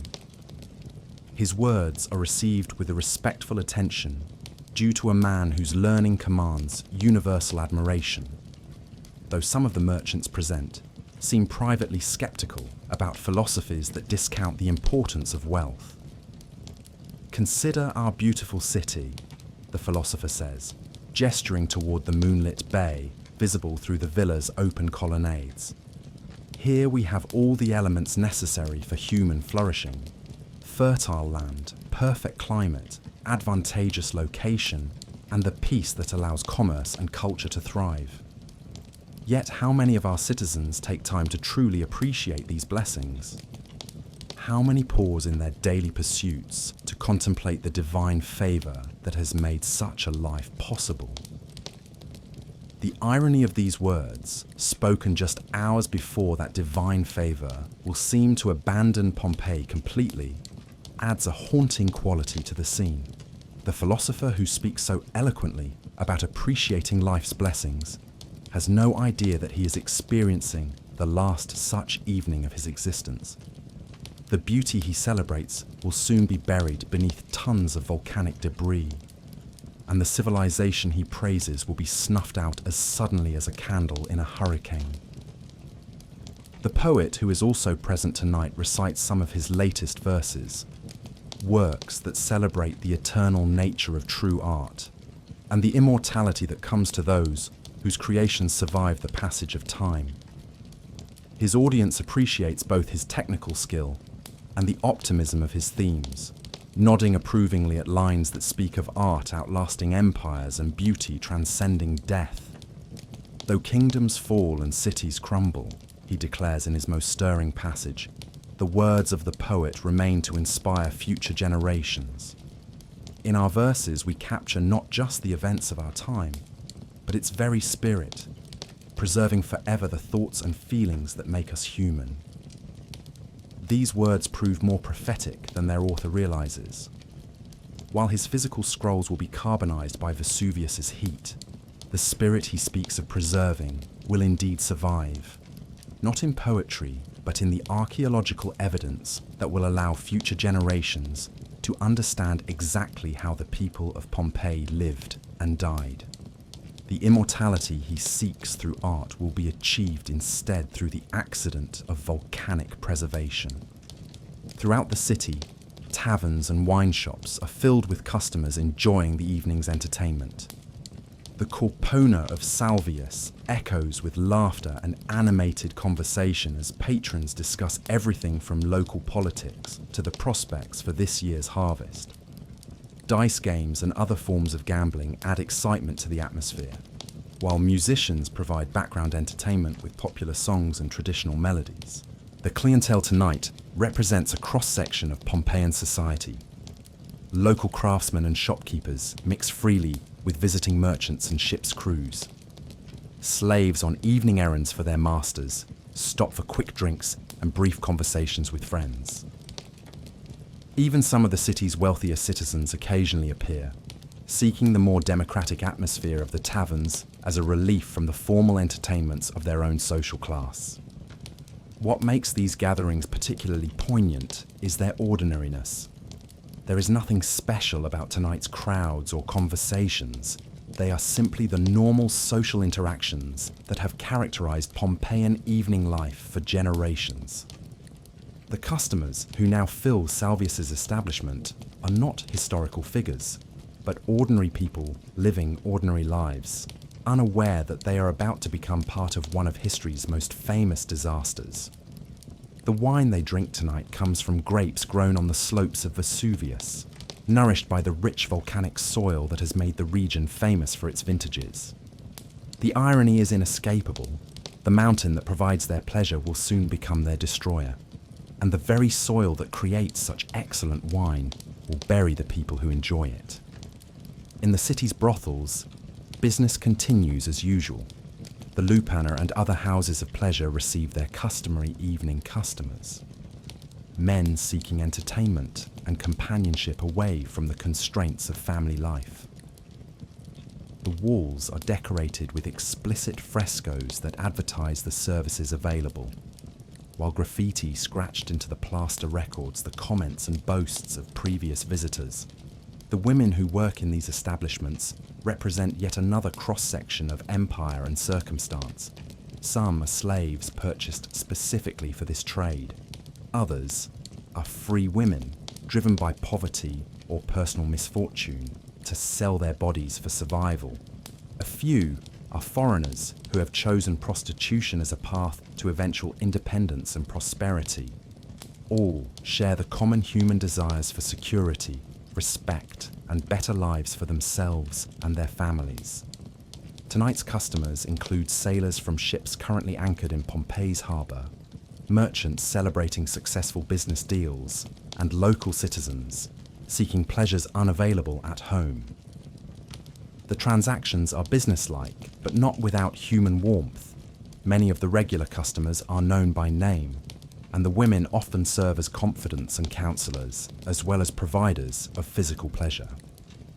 His words are received with a respectful attention due to a man whose learning commands universal admiration, though some of the merchants present seem privately skeptical about philosophies that discount the importance of wealth. "Consider our beautiful city," the philosopher says, gesturing toward the moonlit bay visible through the villa's open colonnades. "Here we have all the elements necessary for human flourishing: fertile land, perfect climate, advantageous location, and the peace that allows commerce and culture to thrive. Yet how many of our citizens take time to truly appreciate these blessings? How many pause in their daily pursuits to contemplate the divine favor that has made such a life possible?" The irony of these words, spoken just hours before that divine favor will seem to abandon Pompeii completely, adds a haunting quality to the scene. The philosopher who speaks so eloquently about appreciating life's blessings has no idea that he is experiencing the last such evening of his existence. The beauty he celebrates will soon be buried beneath tons of volcanic debris, and the civilization he praises will be snuffed out as suddenly as a candle in a hurricane. The poet who is also present tonight recites some of his latest verses, works that celebrate the eternal nature of true art, and the immortality that comes to those whose creations survive the passage of time. His audience appreciates both his technical skill and the optimism of his themes, nodding approvingly at lines that speak of art outlasting empires and beauty transcending death. "Though kingdoms fall and cities crumble," he declares in his most stirring passage, "the words of the poet remain to inspire future generations." In our verses, we capture not just the events of our time, but its very spirit, preserving forever the thoughts and feelings that make us human. These words prove more prophetic than their author realizes. While his physical scrolls will be carbonized by Vesuvius's heat, the spirit he speaks of preserving will indeed survive, not in poetry, but in the archaeological evidence that will allow future generations to understand exactly how the people of Pompeii lived and died. The immortality he seeks through art will be achieved instead through the accident of volcanic preservation. Throughout the city, taverns and wine shops are filled with customers enjoying the evening's entertainment. The corpona of Salvius echoes with laughter and animated conversation as patrons discuss everything from local politics to the prospects for this year's harvest. Dice games and other forms of gambling add excitement to the atmosphere, while musicians provide background entertainment with popular songs and traditional melodies. The clientele tonight represents a cross-section of Pompeian society. Local craftsmen and shopkeepers mix freely with visiting merchants and ship's crews. Slaves on evening errands for their masters stop for quick drinks and brief conversations with friends. Even some of the city's wealthier citizens occasionally appear, seeking the more democratic atmosphere of the taverns as a relief from the formal entertainments of their own social class. What makes these gatherings particularly poignant is their ordinariness. There is nothing special about tonight's crowds or conversations. They are simply the normal social interactions that have characterized Pompeian evening life for generations. The customers who now fill Salvius's establishment are not historical figures, but ordinary people living ordinary lives, unaware that they are about to become part of one of history's most famous disasters. The wine they drink tonight comes from grapes grown on the slopes of Vesuvius, nourished by the rich volcanic soil that has made the region famous for its vintages. The irony is inescapable. The mountain that provides their pleasure will soon become their destroyer, and the very soil that creates such excellent wine will bury the people who enjoy it. In the city's brothels, business continues as usual. The lupanar and other houses of pleasure receive their customary evening customers. Men seeking entertainment and companionship away from the constraints of family life. The walls are decorated with explicit frescoes that advertise the services available, while graffiti scratched into the plaster records the comments and boasts of previous visitors. The women who work in these establishments represent yet another cross-section of empire and circumstance. Some are slaves purchased specifically for this trade. Others are free women driven by poverty or personal misfortune to sell their bodies for survival. A few are foreigners who have chosen prostitution as a path to eventual independence and prosperity. All share the common human desires for security, respect, and better lives for themselves and their families. Tonight's customers include sailors from ships currently anchored in Pompeii's harbour, merchants celebrating successful business deals, and local citizens seeking pleasures unavailable at home. The transactions are businesslike, but not without human warmth. Many of the regular customers are known by name, and the women often serve as confidants and counsellors, as well as providers of physical pleasure.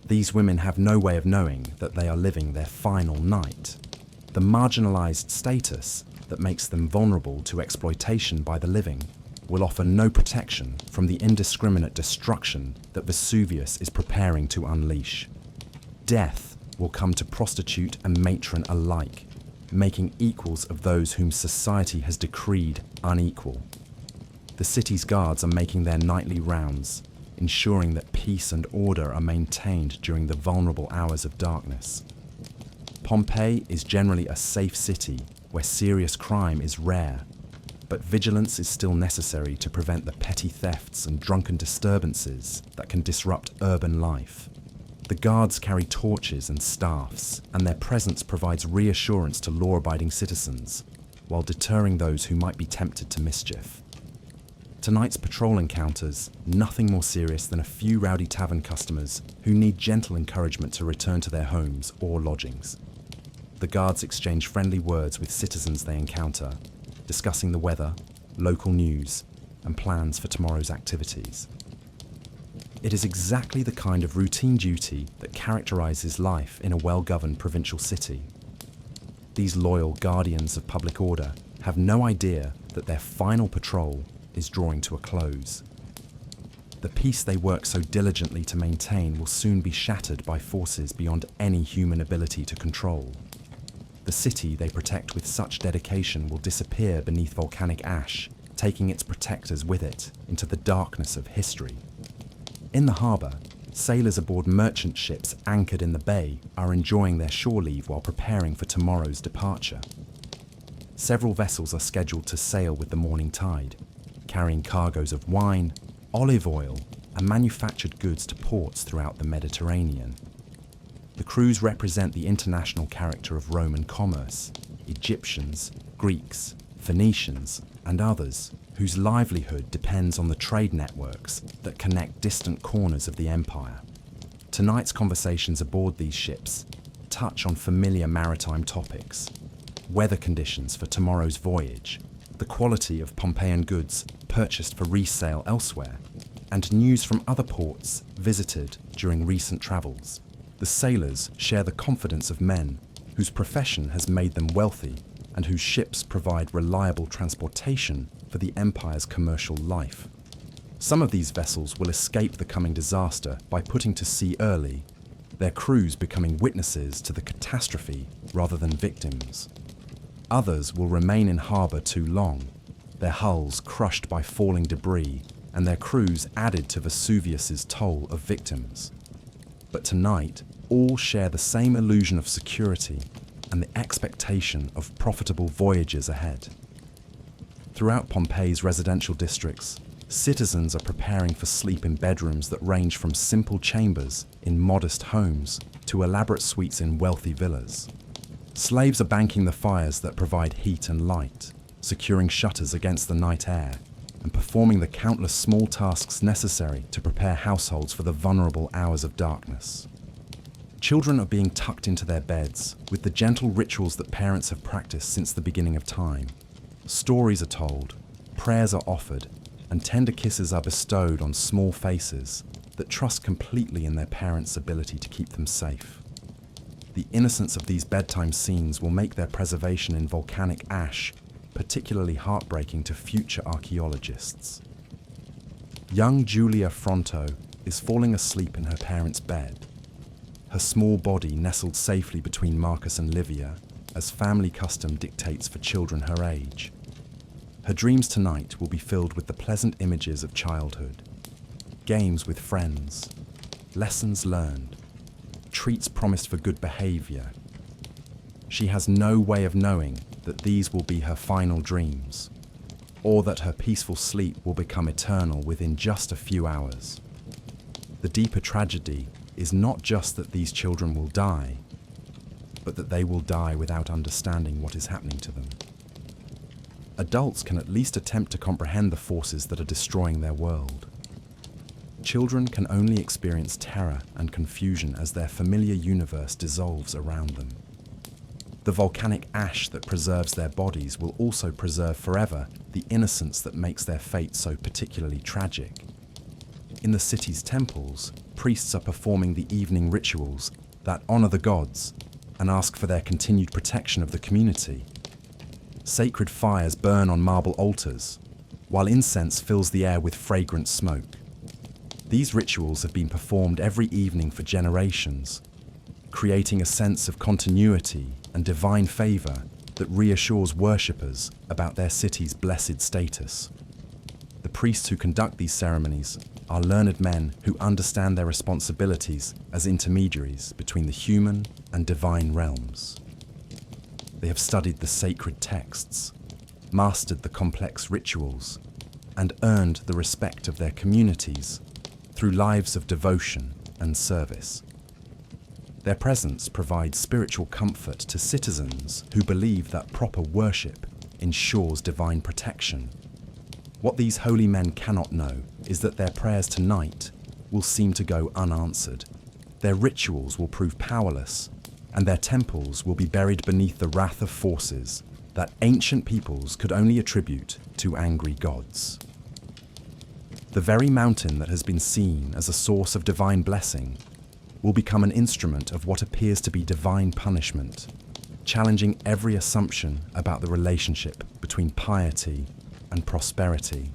These women have no way of knowing that they are living their final night. The marginalised status that makes them vulnerable to exploitation by the living will offer no protection from the indiscriminate destruction that Vesuvius is preparing to unleash. Death will come to prostitute and matron alike, making equals of those whom society has decreed unequal. The city's guards are making their nightly rounds, ensuring that peace and order are maintained during the vulnerable hours of darkness. Pompeii is generally a safe city where serious crime is rare, but vigilance is still necessary to prevent the petty thefts and drunken disturbances that can disrupt urban life. The guards carry torches and staffs, and their presence provides reassurance to law-abiding citizens, while deterring those who might be tempted to mischief. Tonight's patrol encounters nothing more serious than a few rowdy tavern customers who need gentle encouragement to return to their homes or lodgings. The guards exchange friendly words with citizens they encounter, discussing the weather, local news, and plans for tomorrow's activities. It is exactly the kind of routine duty that characterizes life in a well-governed provincial city. These loyal guardians of public order have no idea that their final patrol is drawing to a close. The peace they work so diligently to maintain will soon be shattered by forces beyond any human ability to control. The city they protect with such dedication will disappear beneath volcanic ash, taking its protectors with it into the darkness of history. In the harbour, sailors aboard merchant ships anchored in the bay are enjoying their shore leave while preparing for tomorrow's departure. Several vessels are scheduled to sail with the morning tide, carrying cargoes of wine, olive oil, and manufactured goods to ports throughout the Mediterranean. The crews represent the international character of Roman commerce, Egyptians, Greeks, Phoenicians, and others whose livelihood depends on the trade networks that connect distant corners of the empire. Tonight's conversations aboard these ships touch on familiar maritime topics: weather conditions for tomorrow's voyage, the quality of Pompeian goods purchased for resale elsewhere, and news from other ports visited during recent travels. The sailors share the confidence of men whose profession has made them wealthy and whose ships provide reliable transportation for the empire's commercial life. Some of these vessels will escape the coming disaster by putting to sea early, their crews becoming witnesses to the catastrophe rather than victims. Others will remain in harbour too long, their hulls crushed by falling debris and their crews added to Vesuvius's toll of victims. But tonight, all share the same illusion of security and the expectation of profitable voyages ahead. Throughout Pompeii's residential districts, citizens are preparing for sleep in bedrooms that range from simple chambers in modest homes to elaborate suites in wealthy villas. Slaves are banking the fires that provide heat and light, securing shutters against the night air, and performing the countless small tasks necessary to prepare households for the vulnerable hours of darkness. Children are being tucked into their beds with the gentle rituals that parents have practiced since the beginning of time. Stories are told, prayers are offered, and tender kisses are bestowed on small faces that trust completely in their parents' ability to keep them safe. The innocence of these bedtime scenes will make their preservation in volcanic ash particularly heartbreaking to future archaeologists. Young Giulia Fronto is falling asleep in her parents' bed, her small body nestled safely between Marcus and Livia, as family custom dictates for children her age. Her dreams tonight will be filled with the pleasant images of childhood, games with friends, lessons learned, treats promised for good behavior. She has no way of knowing that these will be her final dreams, or that her peaceful sleep will become eternal within just a few hours. The deeper tragedy is not just that these children will die, but that they will die without understanding what is happening to them. Adults can at least attempt to comprehend the forces that are destroying their world. Children can only experience terror and confusion as their familiar universe dissolves around them. The volcanic ash that preserves their bodies will also preserve forever the innocence that makes their fate so particularly tragic. In the city's temples, priests are performing the evening rituals that honor the gods and ask for their continued protection of the community. Sacred fires burn on marble altars, while incense fills the air with fragrant smoke. These rituals have been performed every evening for generations, creating a sense of continuity and divine favor that reassures worshippers about their city's blessed status. The priests who conduct these ceremonies are learned men who understand their responsibilities as intermediaries between the human and divine realms. They have studied the sacred texts, mastered the complex rituals, and earned the respect of their communities through lives of devotion and service. Their presence provides spiritual comfort to citizens who believe that proper worship ensures divine protection. What these holy men cannot know is that their prayers tonight will seem to go unanswered. Their rituals will prove powerless, and their temples will be buried beneath the wrath of forces that ancient peoples could only attribute to angry gods. The very mountain that has been seen as a source of divine blessing will become an instrument of what appears to be divine punishment, challenging every assumption about the relationship between piety and prosperity.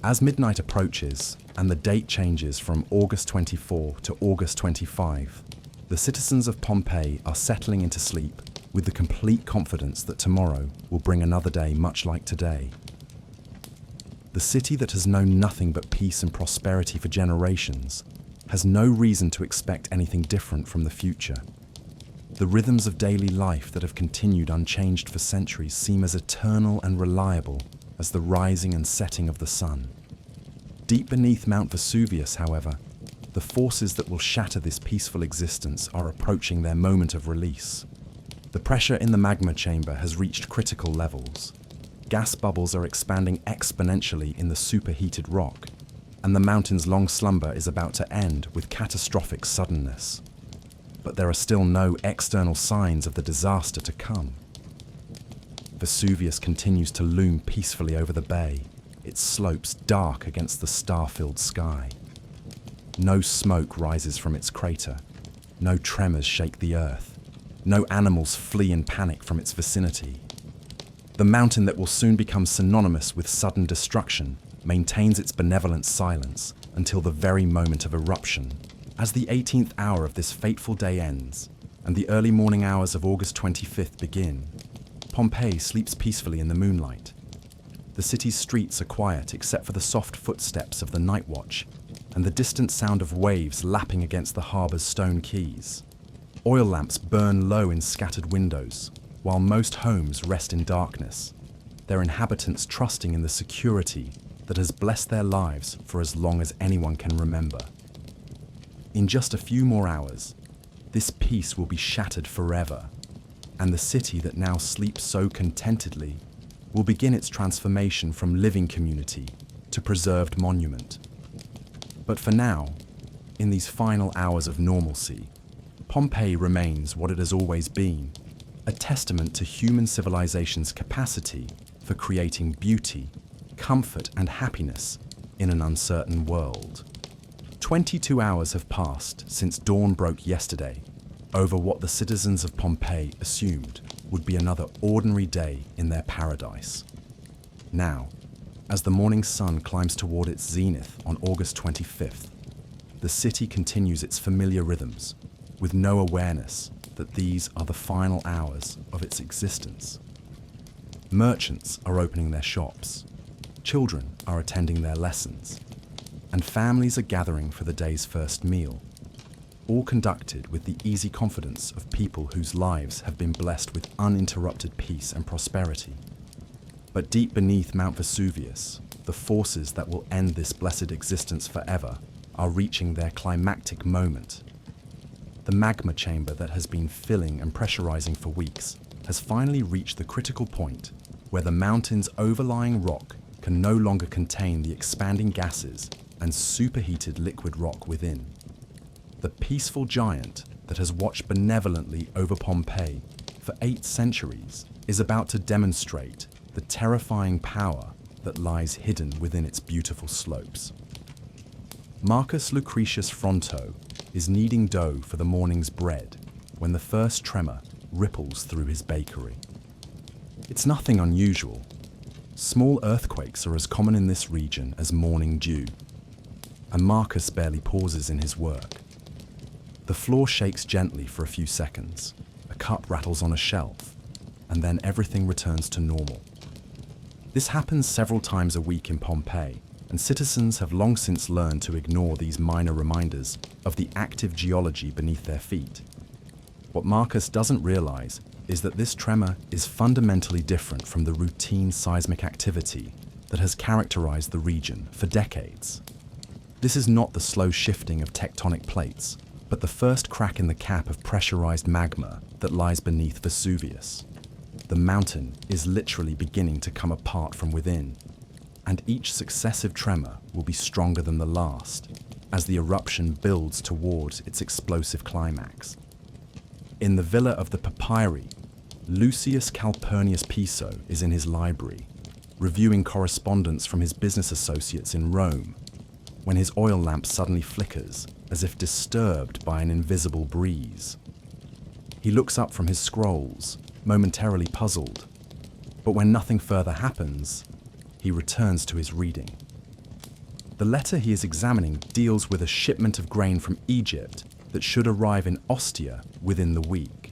As midnight approaches and the date changes from August 24 to August 25, the citizens of Pompeii are settling into sleep with the complete confidence that tomorrow will bring another day much like today. The city that has known nothing but peace and prosperity for generations has no reason to expect anything different from the future. The rhythms of daily life that have continued unchanged for centuries seem as eternal and reliable as the rising and setting of the sun. Deep beneath Mount Vesuvius, however, the forces that will shatter this peaceful existence are approaching their moment of release. The pressure in the magma chamber has reached critical levels. Gas bubbles are expanding exponentially in the superheated rock, and the mountain's long slumber is about to end with catastrophic suddenness. But there are still no external signs of the disaster to come. Vesuvius continues to loom peacefully over the bay, its slopes dark against the star-filled sky. No smoke rises from its crater, no tremors shake the earth, no animals flee in panic from its vicinity. The mountain that will soon become synonymous with sudden destruction maintains its benevolent silence until the very moment of eruption. As the 18th hour of this fateful day ends, and the early morning hours of August 25th begin, Pompeii sleeps peacefully in the moonlight. The city's streets are quiet except for the soft footsteps of the night watch and the distant sound of waves lapping against the harbour's stone quays. Oil lamps burn low in scattered windows, while most homes rest in darkness, their inhabitants trusting in the security that has blessed their lives for as long as anyone can remember. In just a few more hours, this peace will be shattered forever, and the city that now sleeps so contentedly will begin its transformation from living community to preserved monument. But for now, in these final hours of normalcy, Pompeii remains what it has always been, a testament to human civilization's capacity for creating beauty, comfort, and happiness in an uncertain world. 22 hours have passed since dawn broke yesterday over what the citizens of Pompeii assumed would be another ordinary day in their paradise. Now, as the morning sun climbs toward its zenith on August 25th, the city continues its familiar rhythms, with no awareness that these are the final hours of its existence. Merchants are opening their shops, children are attending their lessons, and families are gathering for the day's first meal, all conducted with the easy confidence of people whose lives have been blessed with uninterrupted peace and prosperity. But deep beneath Mount Vesuvius, the forces that will end this blessed existence forever are reaching their climactic moment. The magma chamber that has been filling and pressurizing for weeks has finally reached the critical point where the mountain's overlying rock can no longer contain the expanding gases and superheated liquid rock within. The peaceful giant that has watched benevolently over Pompeii for 8 centuries is about to demonstrate the terrifying power that lies hidden within its beautiful slopes. Marcus Lucretius Fronto is kneading dough for the morning's bread when the first tremor ripples through his bakery. It's nothing unusual. Small earthquakes are as common in this region as morning dew, and Marcus barely pauses in his work. The floor shakes gently for a few seconds, a cup rattles on a shelf, and then everything returns to normal. This happens several times a week in Pompeii, and citizens have long since learned to ignore these minor reminders of the active geology beneath their feet. What Marcus doesn't realize is that this tremor is fundamentally different from the routine seismic activity that has characterized the region for decades. This is not the slow shifting of tectonic plates, but the first crack in the cap of pressurized magma that lies beneath Vesuvius. The mountain is literally beginning to come apart from within, and each successive tremor will be stronger than the last as the eruption builds towards its explosive climax. In the villa of the papyri, Lucius Calpurnius Piso is in his library, reviewing correspondence from his business associates in Rome, when his oil lamp suddenly flickers as if disturbed by an invisible breeze. He looks up from his scrolls, momentarily puzzled, but when nothing further happens, he returns to his reading. The letter he is examining deals with a shipment of grain from Egypt that should arrive in Ostia within the week,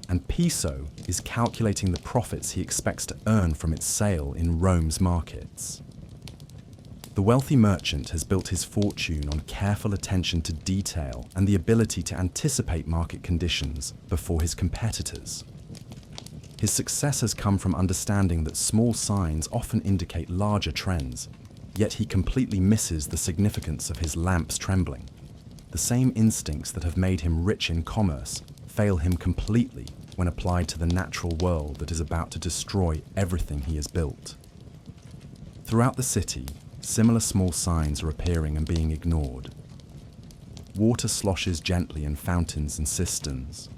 and Piso is calculating the profits he expects to earn from its sale in Rome's markets. The wealthy merchant has built his fortune on careful attention to detail and the ability to anticipate market conditions before his competitors. His success has come from understanding that small signs often indicate larger trends, yet he completely misses the significance of his lamp's trembling. The same instincts that have made him rich in commerce fail him completely when applied to the natural world that is about to destroy everything he has built. Throughout the city, similar small signs are appearing and being ignored. Water sloshes gently in fountains and cisterns.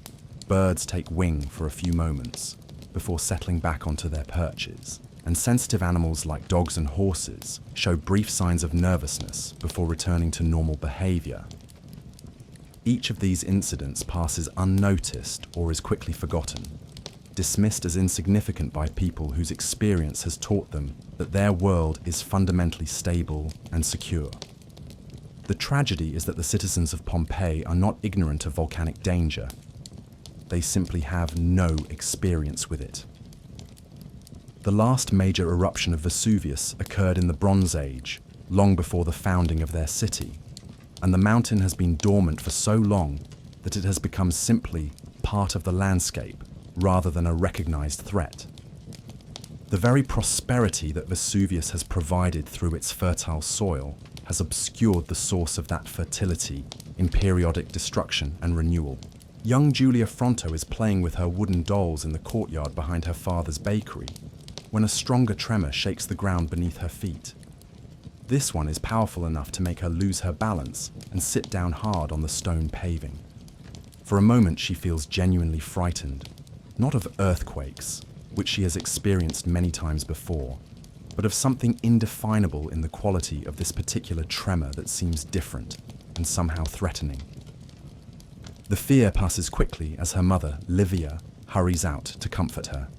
Birds take wing for a few moments before settling back onto their perches, and sensitive animals like dogs and horses show brief signs of nervousness before returning to normal behavior. Each of these incidents passes unnoticed or is quickly forgotten, dismissed as insignificant by people whose experience has taught them that their world is fundamentally stable and secure. The tragedy is that the citizens of Pompeii are not ignorant of volcanic danger. They simply have no experience with it. The last major eruption of Vesuvius occurred in the Bronze Age, long before the founding of their city, and the mountain has been dormant for so long that it has become simply part of the landscape rather than a recognized threat. The very prosperity that Vesuvius has provided through its fertile soil has obscured the source of that fertility in periodic destruction and renewal. Young Julia Fronto is playing with her wooden dolls in the courtyard behind her father's bakery when a stronger tremor shakes the ground beneath her feet. This one is powerful enough to make her lose her balance and sit down hard on the stone paving. For a moment she feels genuinely frightened, not of earthquakes, which she has experienced many times before, but of something indefinable in the quality of this particular tremor that seems different and somehow threatening. The fear passes quickly as her mother, Livia, hurries out to comfort her.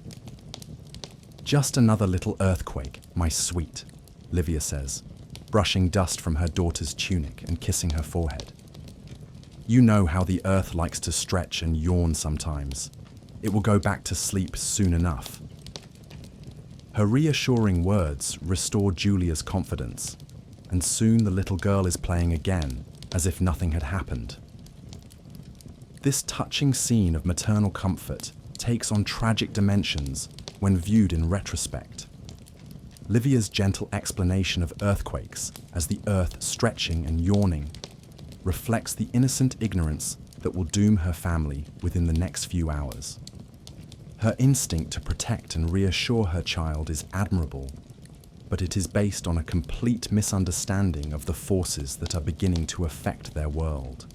"Just another little earthquake, my sweet," Livia says, brushing dust from her daughter's tunic and kissing her forehead. "You know how the earth likes to stretch and yawn sometimes. It will go back to sleep soon enough." Her reassuring words restore Julia's confidence, and soon the little girl is playing again, as if nothing had happened. This touching scene of maternal comfort takes on tragic dimensions when viewed in retrospect. Livia's gentle explanation of earthquakes as the earth stretching and yawning reflects the innocent ignorance that will doom her family within the next few hours. Her instinct to protect and reassure her child is admirable, but it is based on a complete misunderstanding of the forces that are beginning to affect their world.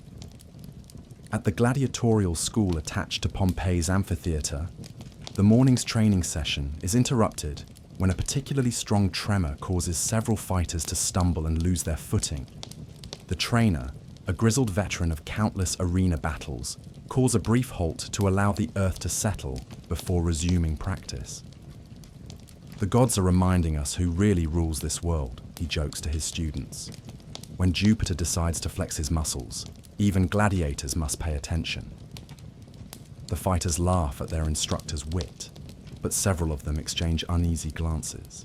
At the gladiatorial school attached to Pompeii's amphitheatre, the morning's training session is interrupted when a particularly strong tremor causes several fighters to stumble and lose their footing. The trainer, a grizzled veteran of countless arena battles, calls a brief halt to allow the earth to settle before resuming practice. "The gods are reminding us who really rules this world," he jokes to his students. "When Jupiter decides to flex his muscles, even gladiators must pay attention." The fighters laugh at their instructor's wit, but several of them exchange uneasy glances.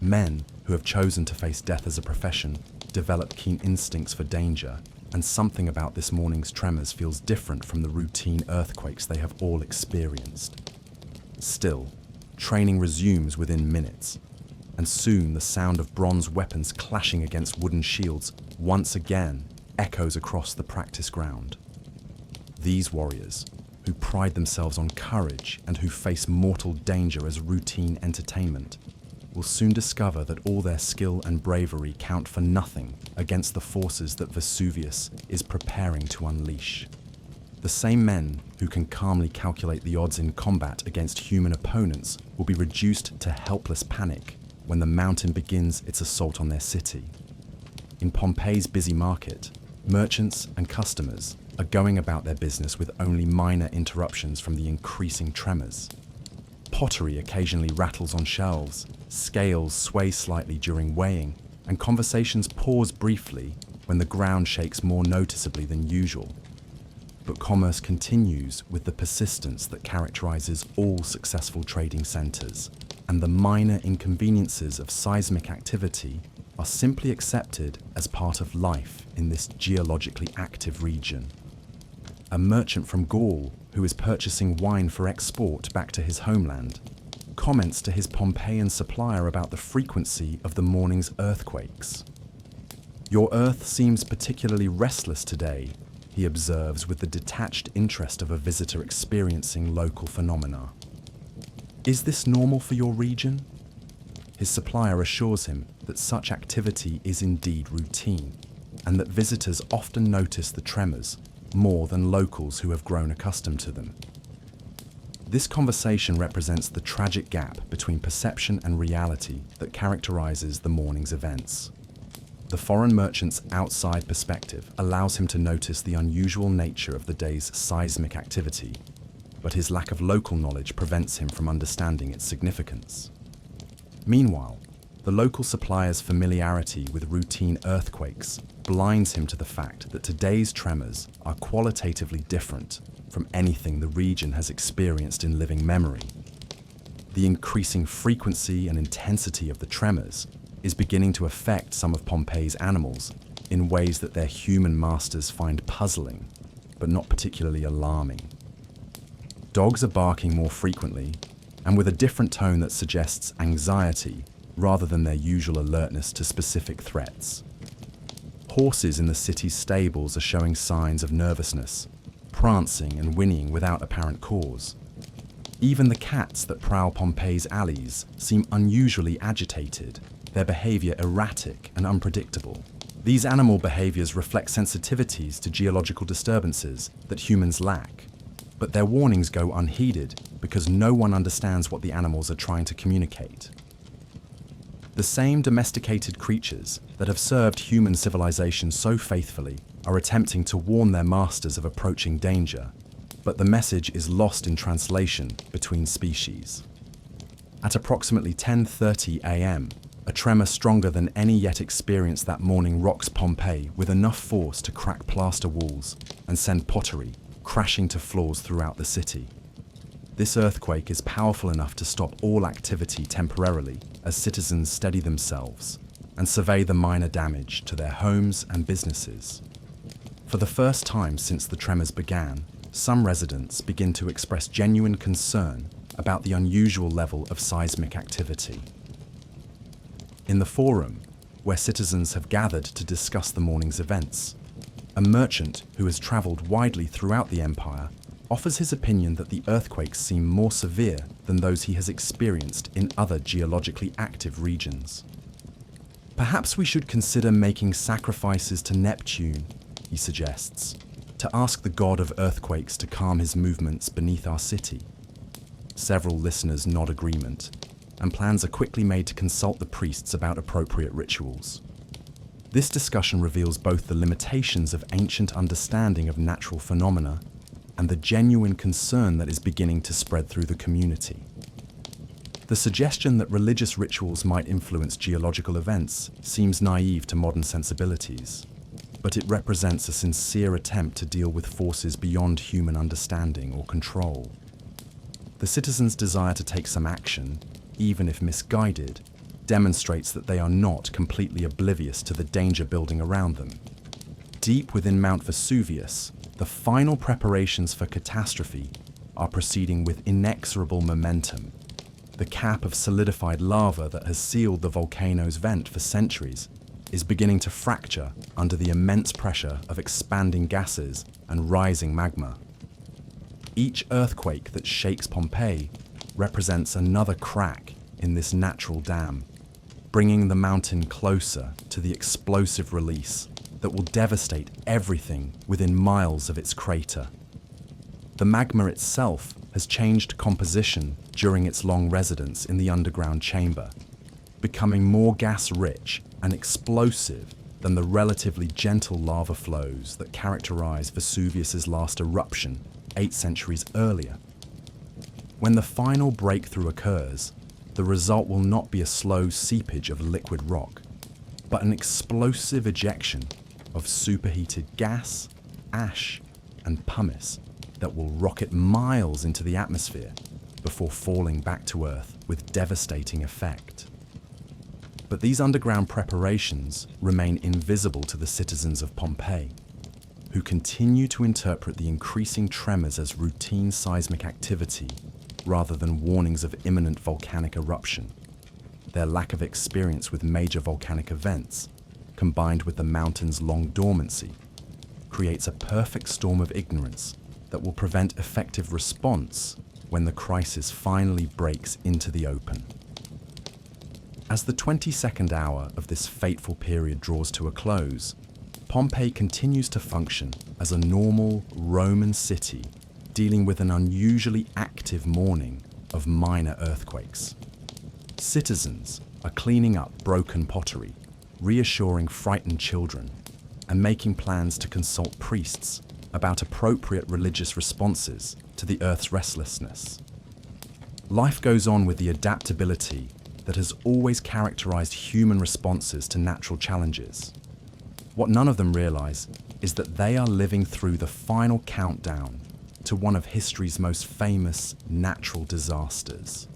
Men who have chosen to face death as a profession develop keen instincts for danger, and something about this morning's tremors feels different from the routine earthquakes they have all experienced. Still, training resumes within minutes, and soon the sound of bronze weapons clashing against wooden shields once again echoes across the practice ground. These warriors, who pride themselves on courage and who face mortal danger as routine entertainment, will soon discover that all their skill and bravery count for nothing against the forces that Vesuvius is preparing to unleash. The same men who can calmly calculate the odds in combat against human opponents will be reduced to helpless panic when the mountain begins its assault on their city. In Pompeii's busy market, merchants and customers are going about their business with only minor interruptions from the increasing tremors. Pottery occasionally rattles on shelves, scales sway slightly during weighing, and conversations pause briefly when the ground shakes more noticeably than usual. But commerce continues with the persistence that characterizes all successful trading centers, and the minor inconveniences of seismic activity are simply accepted as part of life in this geologically active region. A merchant from Gaul who is purchasing wine for export back to his homeland comments to his Pompeian supplier about the frequency of the morning's earthquakes. "Your earth seems particularly restless today," he observes with the detached interest of a visitor experiencing local phenomena. "Is this normal for your region?" His supplier assures him that such activity is indeed routine, and that visitors often notice the tremors more than locals who have grown accustomed to them. This conversation represents the tragic gap between perception and reality that characterizes the morning's events. The foreign merchant's outside perspective allows him to notice the unusual nature of the day's seismic activity, but his lack of local knowledge prevents him from understanding its significance. Meanwhile, the local supplier's familiarity with routine earthquakes blinds him to the fact that today's tremors are qualitatively different from anything the region has experienced in living memory. The increasing frequency and intensity of the tremors is beginning to affect some of Pompeii's animals in ways that their human masters find puzzling, but not particularly alarming. Dogs are barking more frequently, and with a different tone that suggests anxiety rather than their usual alertness to specific threats. Horses in the city's stables are showing signs of nervousness, prancing and whinnying without apparent cause. Even the cats that prowl Pompeii's alleys seem unusually agitated, their behavior erratic and unpredictable. These animal behaviors reflect sensitivities to geological disturbances that humans lack, but their warnings go unheeded because no one understands what the animals are trying to communicate. The same domesticated creatures that have served human civilization so faithfully are attempting to warn their masters of approaching danger, but the message is lost in translation between species. At approximately 10:30 a.m., a tremor stronger than any yet experienced that morning rocks Pompeii with enough force to crack plaster walls and send pottery crashing to floors throughout the city. This earthquake is powerful enough to stop all activity temporarily as citizens steady themselves and survey the minor damage to their homes and businesses. For the first time since the tremors began, some residents begin to express genuine concern about the unusual level of seismic activity. In the forum, where citizens have gathered to discuss the morning's events, a merchant who has traveled widely throughout the empire offers his opinion that the earthquakes seem more severe than those he has experienced in other geologically active regions. Perhaps we should consider making sacrifices to Neptune, he suggests, to ask the god of earthquakes to calm his movements beneath our city. Several listeners nod agreement, and plans are quickly made to consult the priests about appropriate rituals. This discussion reveals both the limitations of ancient understanding of natural phenomena and the genuine concern that is beginning to spread through the community. The suggestion that religious rituals might influence geological events seems naive to modern sensibilities, but it represents a sincere attempt to deal with forces beyond human understanding or control. The citizens' desire to take some action, even if misguided, demonstrates that they are not completely oblivious to the danger building around them. Deep within Mount Vesuvius, the final preparations for catastrophe are proceeding with inexorable momentum. The cap of solidified lava that has sealed the volcano's vent for centuries is beginning to fracture under the immense pressure of expanding gases and rising magma. Each earthquake that shakes Pompeii represents another crack in this natural dam, bringing the mountain closer to the explosive release that will devastate everything within miles of its crater. The magma itself has changed composition during its long residence in the underground chamber, becoming more gas-rich and explosive than the relatively gentle lava flows that characterize Vesuvius's last eruption 8 centuries earlier. When the final breakthrough occurs, the result will not be a slow seepage of liquid rock, but an explosive ejection of superheated gas, ash, and pumice that will rocket miles into the atmosphere before falling back to Earth with devastating effect. But these underground preparations remain invisible to the citizens of Pompeii, who continue to interpret the increasing tremors as routine seismic activity rather than warnings of imminent volcanic eruption. Their lack of experience with major volcanic events, combined with the mountain's long dormancy, creates a perfect storm of ignorance that will prevent effective response when the crisis finally breaks into the open. As the 22nd hour of this fateful period draws to a close, Pompeii continues to function as a normal Roman city dealing with an unusually active morning of minor earthquakes. Citizens are cleaning up broken pottery, reassuring frightened children, and making plans to consult priests about appropriate religious responses to the Earth's restlessness. Life goes on with the adaptability that has always characterized human responses to natural challenges. What none of them realize is that they are living through the final countdown to one of history's most famous natural disasters.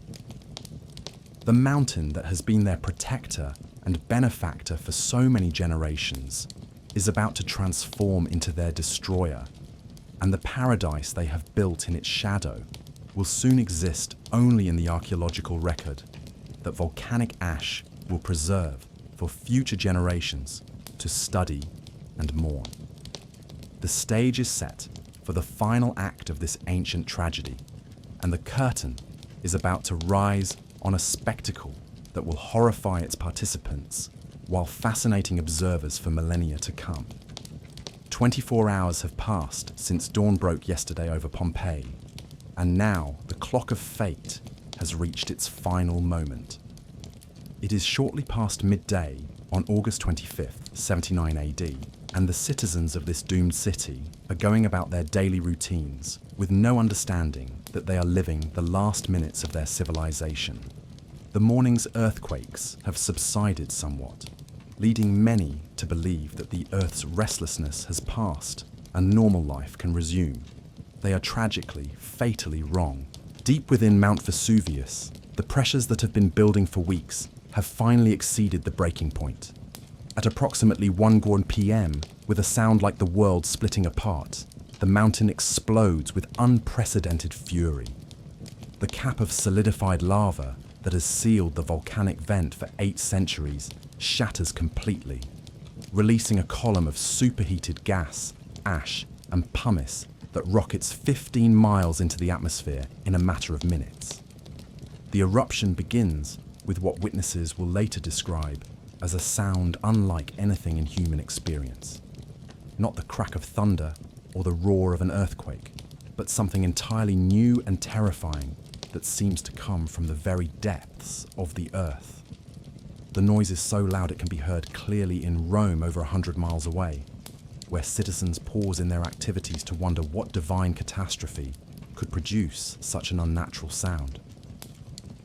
The mountain that has been their protector and benefactor for so many generations is about to transform into their destroyer, and the paradise they have built in its shadow will soon exist only in the archaeological record that volcanic ash will preserve for future generations to study and mourn. The stage is set for the final act of this ancient tragedy, and the curtain is about to rise on a spectacle that will horrify its participants while fascinating observers for millennia to come. 24 hours have passed since dawn broke yesterday over Pompeii, and now the clock of fate has reached its final moment. It is shortly past midday on August 25th, 79 AD, and the citizens of this doomed city are going about their daily routines with no understanding that they are living the last minutes of their civilization. The morning's earthquakes have subsided somewhat, leading many to believe that the Earth's restlessness has passed and normal life can resume. They are tragically, fatally wrong. Deep within Mount Vesuvius, the pressures that have been building for weeks have finally exceeded the breaking point. At approximately 1 p.m., with a sound like the world splitting apart, the mountain explodes with unprecedented fury. The cap of solidified lava that has sealed the volcanic vent for 8 centuries shatters completely, releasing a column of superheated gas, ash, and pumice that rockets 15 miles into the atmosphere in a matter of minutes. The eruption begins with what witnesses will later describe as a sound unlike anything in human experience. Not the crack of thunder or the roar of an earthquake, but something entirely new and terrifying that seems to come from the very depths of the earth. The noise is so loud it can be heard clearly in Rome over 100 miles away, where citizens pause in their activities to wonder what divine catastrophe could produce such an unnatural sound.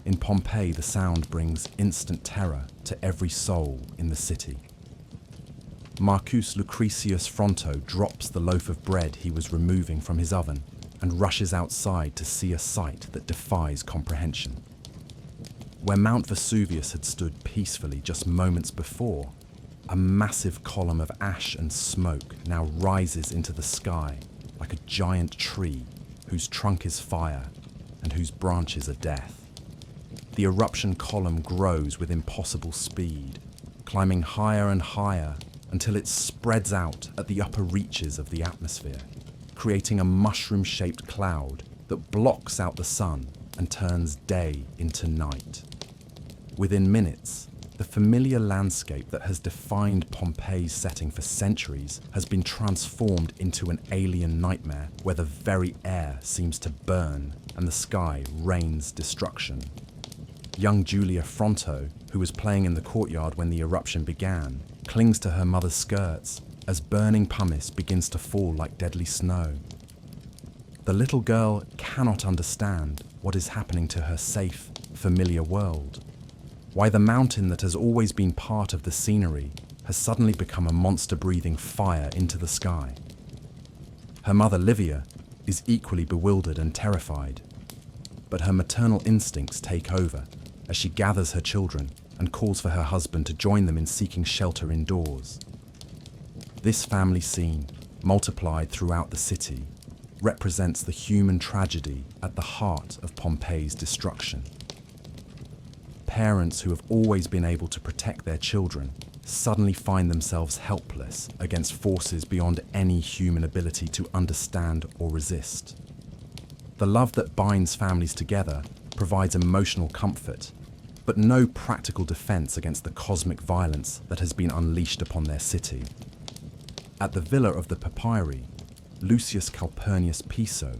In Pompeii, the sound brings instant terror to every soul in the city. Marcus Lucretius Fronto drops the loaf of bread he was removing from his oven and rushes outside to see a sight that defies comprehension. Where Mount Vesuvius had stood peacefully just moments before, a massive column of ash and smoke now rises into the sky like a giant tree whose trunk is fire and whose branches are death. The eruption column grows with impossible speed, climbing higher and higher until it spreads out at the upper reaches of the atmosphere, creating a mushroom-shaped cloud that blocks out the sun and turns day into night. Within minutes, the familiar landscape that has defined Pompeii's setting for centuries has been transformed into an alien nightmare where the very air seems to burn and the sky rains destruction. Young Julia Fronto, who was playing in the courtyard when the eruption began, clings to her mother's skirts as burning pumice begins to fall like deadly snow. The little girl cannot understand what is happening to her safe, familiar world. Why the mountain that has always been part of the scenery has suddenly become a monster-breathing fire into the sky. Her mother, Livia, is equally bewildered and terrified, but her maternal instincts take over as she gathers her children and calls for her husband to join them in seeking shelter indoors. This family scene, multiplied throughout the city, represents the human tragedy at the heart of Pompeii's destruction. Parents who have always been able to protect their children suddenly find themselves helpless against forces beyond any human ability to understand or resist. The love that binds families together provides emotional comfort, but no practical defense against the cosmic violence that has been unleashed upon their city. At the villa of the Papyri, Lucius Calpurnius Piso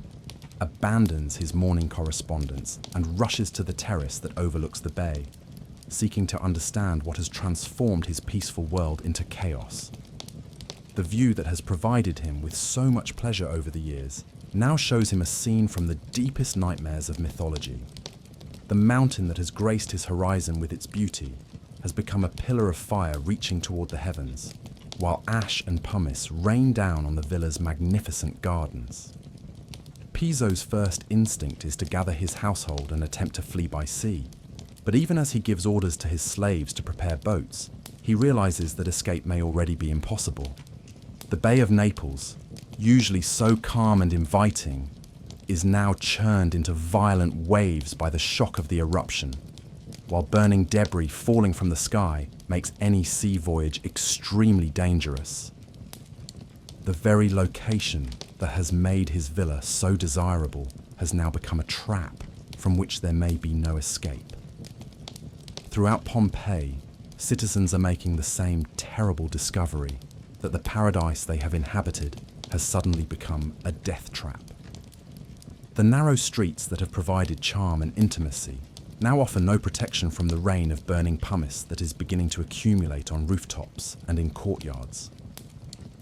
abandons his morning correspondence and rushes to the terrace that overlooks the bay, seeking to understand what has transformed his peaceful world into chaos. The view that has provided him with so much pleasure over the years now shows him a scene from the deepest nightmares of mythology. The mountain that has graced his horizon with its beauty has become a pillar of fire reaching toward the heavens, while ash and pumice rain down on the villa's magnificent gardens. Piso's first instinct is to gather his household and attempt to flee by sea. But even as he gives orders to his slaves to prepare boats, he realizes that escape may already be impossible. The Bay of Naples, usually so calm and inviting, is now churned into violent waves by the shock of the eruption, while burning debris falling from the sky makes any sea voyage extremely dangerous. The very location that has made his villa so desirable has now become a trap from which there may be no escape. Throughout Pompeii, citizens are making the same terrible discovery that the paradise they have inhabited has suddenly become a death trap. The narrow streets that have provided charm and intimacy now offer no protection from the rain of burning pumice that is beginning to accumulate on rooftops and in courtyards.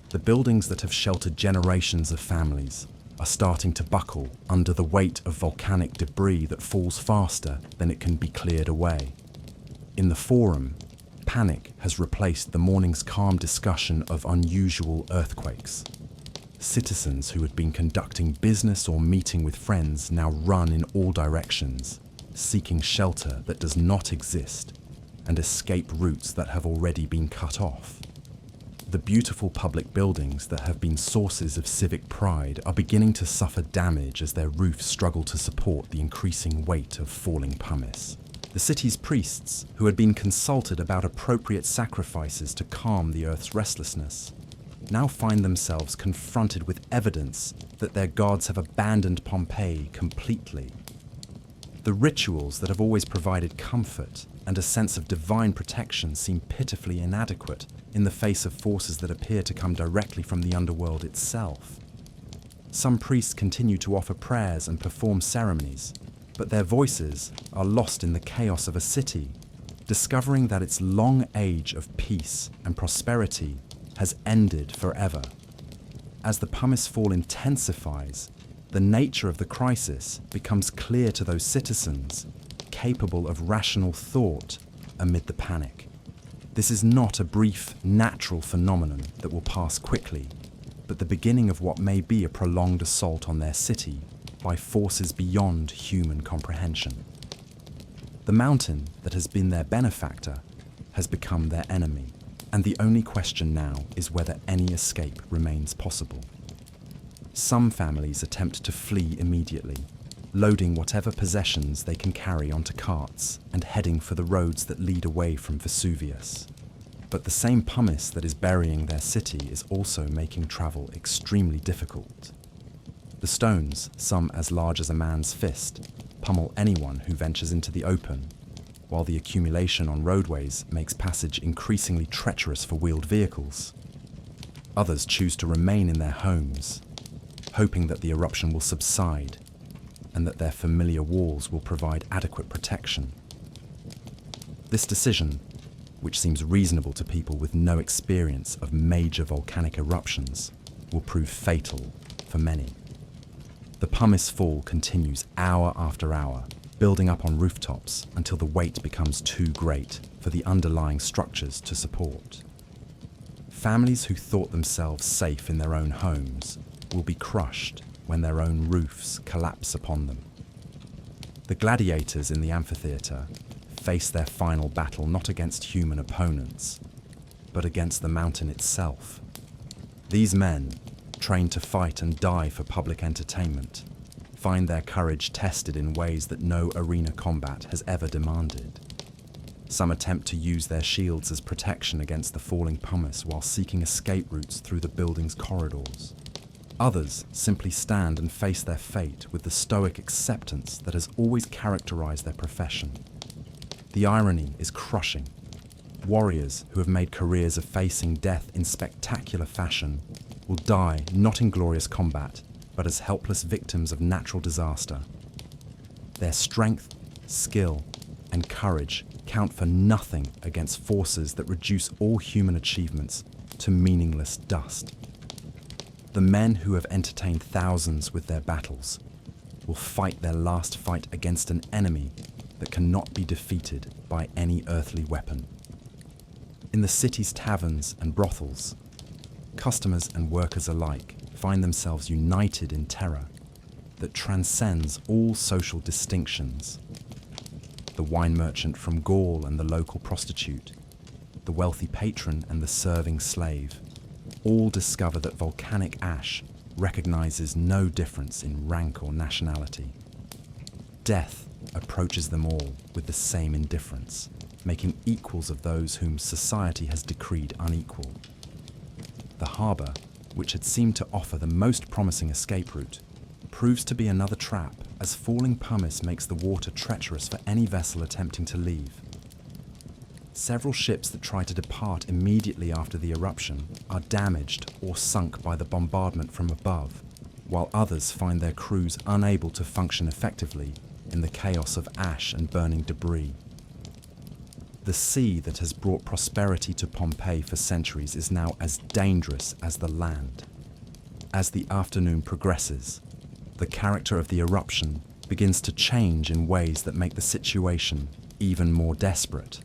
The buildings that have sheltered generations of families are starting to buckle under the weight of volcanic debris that falls faster than it can be cleared away. In the Forum, panic has replaced the morning's calm discussion of unusual earthquakes. Citizens who had been conducting business or meeting with friends now run in all directions, seeking shelter that does not exist and escape routes that have already been cut off. The beautiful public buildings that have been sources of civic pride are beginning to suffer damage as their roofs struggle to support the increasing weight of falling pumice. The city's priests, who had been consulted about appropriate sacrifices to calm the earth's restlessness, now find themselves confronted with evidence that their gods have abandoned Pompeii completely. The rituals that have always provided comfort and a sense of divine protection seem pitifully inadequate in the face of forces that appear to come directly from the underworld itself. Some priests continue to offer prayers and perform ceremonies, but their voices are lost in the chaos of a city, discovering that its long age of peace and prosperity has ended forever. As the pumice fall intensifies, the nature of the crisis becomes clear to those citizens capable of rational thought amid the panic. This is not a brief, natural phenomenon that will pass quickly, but the beginning of what may be a prolonged assault on their city by forces beyond human comprehension. The mountain that has been their benefactor has become their enemy, and the only question now is whether any escape remains possible. Some families attempt to flee immediately, loading whatever possessions they can carry onto carts and heading for the roads that lead away from Vesuvius. But the same pumice that is burying their city is also making travel extremely difficult. The stones, some as large as a man's fist, pummel anyone who ventures into the open, while the accumulation on roadways makes passage increasingly treacherous for wheeled vehicles. Others choose to remain in their homes, hoping that the eruption will subside and that their familiar walls will provide adequate protection. This decision, which seems reasonable to people with no experience of major volcanic eruptions, will prove fatal for many. The pumice fall continues hour after hour, building up on rooftops until the weight becomes too great for the underlying structures to support. Families who thought themselves safe in their own homes will be crushed when their own roofs collapse upon them. The gladiators in the amphitheatre face their final battle not against human opponents, but against the mountain itself. These men, trained to fight and die for public entertainment, find their courage tested in ways that no arena combat has ever demanded. Some attempt to use their shields as protection against the falling pumice while seeking escape routes through the building's corridors. Others simply stand and face their fate with the stoic acceptance that has always characterized their profession. The irony is crushing. Warriors who have made careers of facing death in spectacular fashion will die not in glorious combat, but as helpless victims of natural disaster. Their strength, skill, and courage count for nothing against forces that reduce all human achievements to meaningless dust. The men who have entertained thousands with their battles will fight their last fight against an enemy that cannot be defeated by any earthly weapon. In the city's taverns and brothels, customers and workers alike find themselves united in terror that transcends all social distinctions. The wine merchant from Gaul and the local prostitute, the wealthy patron and the serving slave, all discover that volcanic ash recognizes no difference in rank or nationality. Death approaches them all with the same indifference, making equals of those whom society has decreed unequal. The harbour, which had seemed to offer the most promising escape route, proves to be another trap, as falling pumice makes the water treacherous for any vessel attempting to leave. Several ships that try to depart immediately after the eruption are damaged or sunk by the bombardment from above, while others find their crews unable to function effectively in the chaos of ash and burning debris. The sea that has brought prosperity to Pompeii for centuries is now as dangerous as the land. As the afternoon progresses, the character of the eruption begins to change in ways that make the situation even more desperate.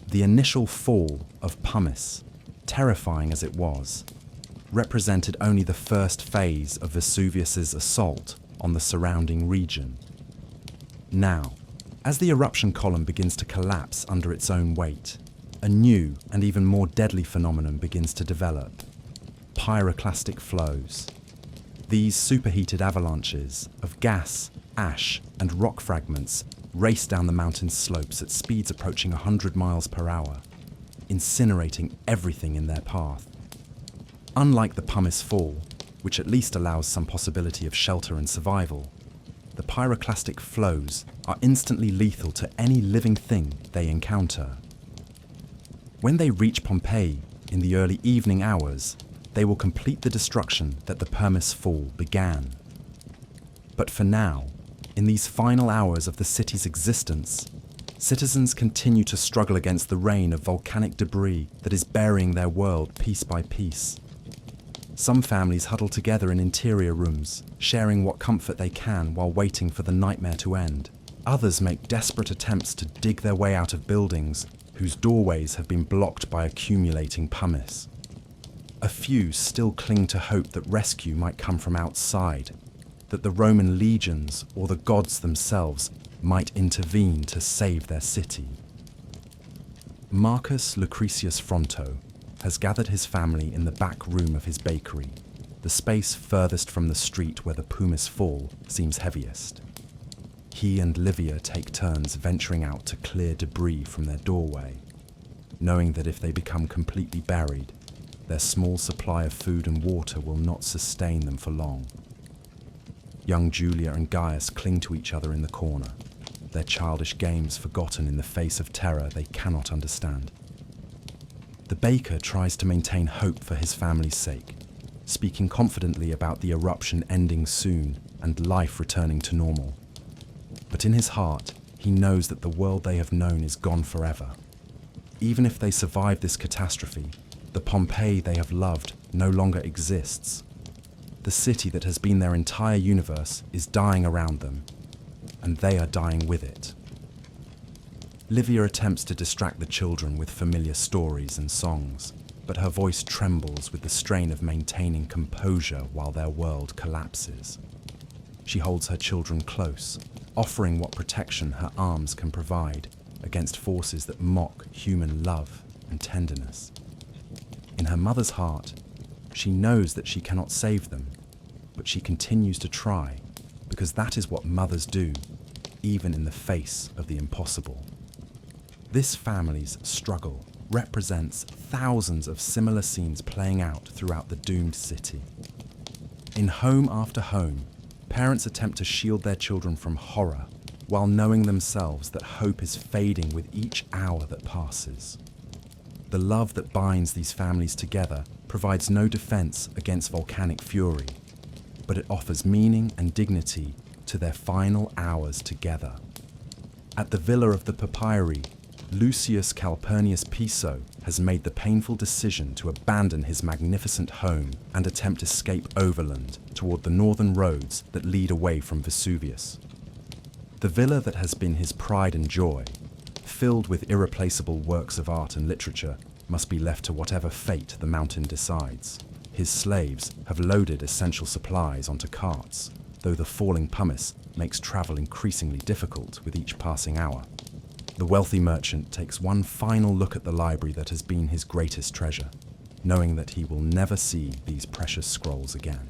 The initial fall of pumice, terrifying as it was, represented only the first phase of Vesuvius's assault on the surrounding region. Now, as the eruption column begins to collapse under its own weight, a new and even more deadly phenomenon begins to develop: pyroclastic flows. These superheated avalanches of gas, ash, and rock fragments race down the mountain slopes at speeds approaching 100 miles per hour, incinerating everything in their path. Unlike the pumice fall, which at least allows some possibility of shelter and survival, the pyroclastic flows are instantly lethal to any living thing they encounter. When they reach Pompeii in the early evening hours, they will complete the destruction that the pumice fall began. But for now, in these final hours of the city's existence, citizens continue to struggle against the rain of volcanic debris that is burying their world piece by piece. Some families huddle together in interior rooms, sharing what comfort they can while waiting for the nightmare to end. Others make desperate attempts to dig their way out of buildings whose doorways have been blocked by accumulating pumice. A few still cling to hope that rescue might come from outside, that the Roman legions or the gods themselves might intervene to save their city. Marcus Lucretius Fronto has gathered his family in the back room of his bakery, the space furthest from the street where the pumice fall seems heaviest. He and Livia take turns venturing out to clear debris from their doorway, knowing that if they become completely buried, their small supply of food and water will not sustain them for long. Young Julia and Gaius cling to each other in the corner, their childish games forgotten in the face of terror they cannot understand. The baker tries to maintain hope for his family's sake, speaking confidently about the eruption ending soon and life returning to normal. But in his heart, he knows that the world they have known is gone forever. Even if they survive this catastrophe, the Pompeii they have loved no longer exists. The city that has been their entire universe is dying around them, and they are dying with it. Livia attempts to distract the children with familiar stories and songs, but her voice trembles with the strain of maintaining composure while their world collapses. She holds her children close, offering what protection her arms can provide against forces that mock human love and tenderness. In her mother's heart, she knows that she cannot save them, but she continues to try, because that is what mothers do, even in the face of the impossible. This family's struggle represents thousands of similar scenes playing out throughout the doomed city. In home after home, parents attempt to shield their children from horror, while knowing themselves that hope is fading with each hour that passes. The love that binds these families together provides no defense against volcanic fury, but it offers meaning and dignity to their final hours together. At the villa of the Pompeii, Lucius Calpurnius Piso has made the painful decision to abandon his magnificent home and attempt escape overland toward the northern roads that lead away from Vesuvius. The villa that has been his pride and joy, filled with irreplaceable works of art and literature, must be left to whatever fate the mountain decides. His slaves have loaded essential supplies onto carts, though the falling pumice makes travel increasingly difficult with each passing hour. The wealthy merchant takes one final look at the library that has been his greatest treasure, knowing that he will never see these precious scrolls again.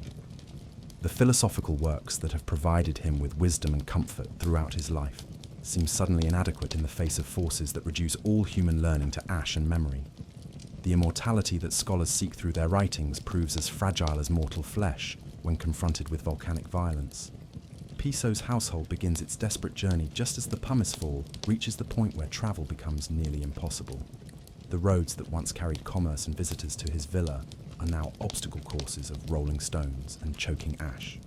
The philosophical works that have provided him with wisdom and comfort throughout his life seem suddenly inadequate in the face of forces that reduce all human learning to ash and memory. The immortality that scholars seek through their writings proves as fragile as mortal flesh when confronted with volcanic violence. Piso's household begins its desperate journey just as the pumice fall reaches the point where travel becomes nearly impossible. The roads that once carried commerce and visitors to his villa are now obstacle courses of rolling stones and choking ash.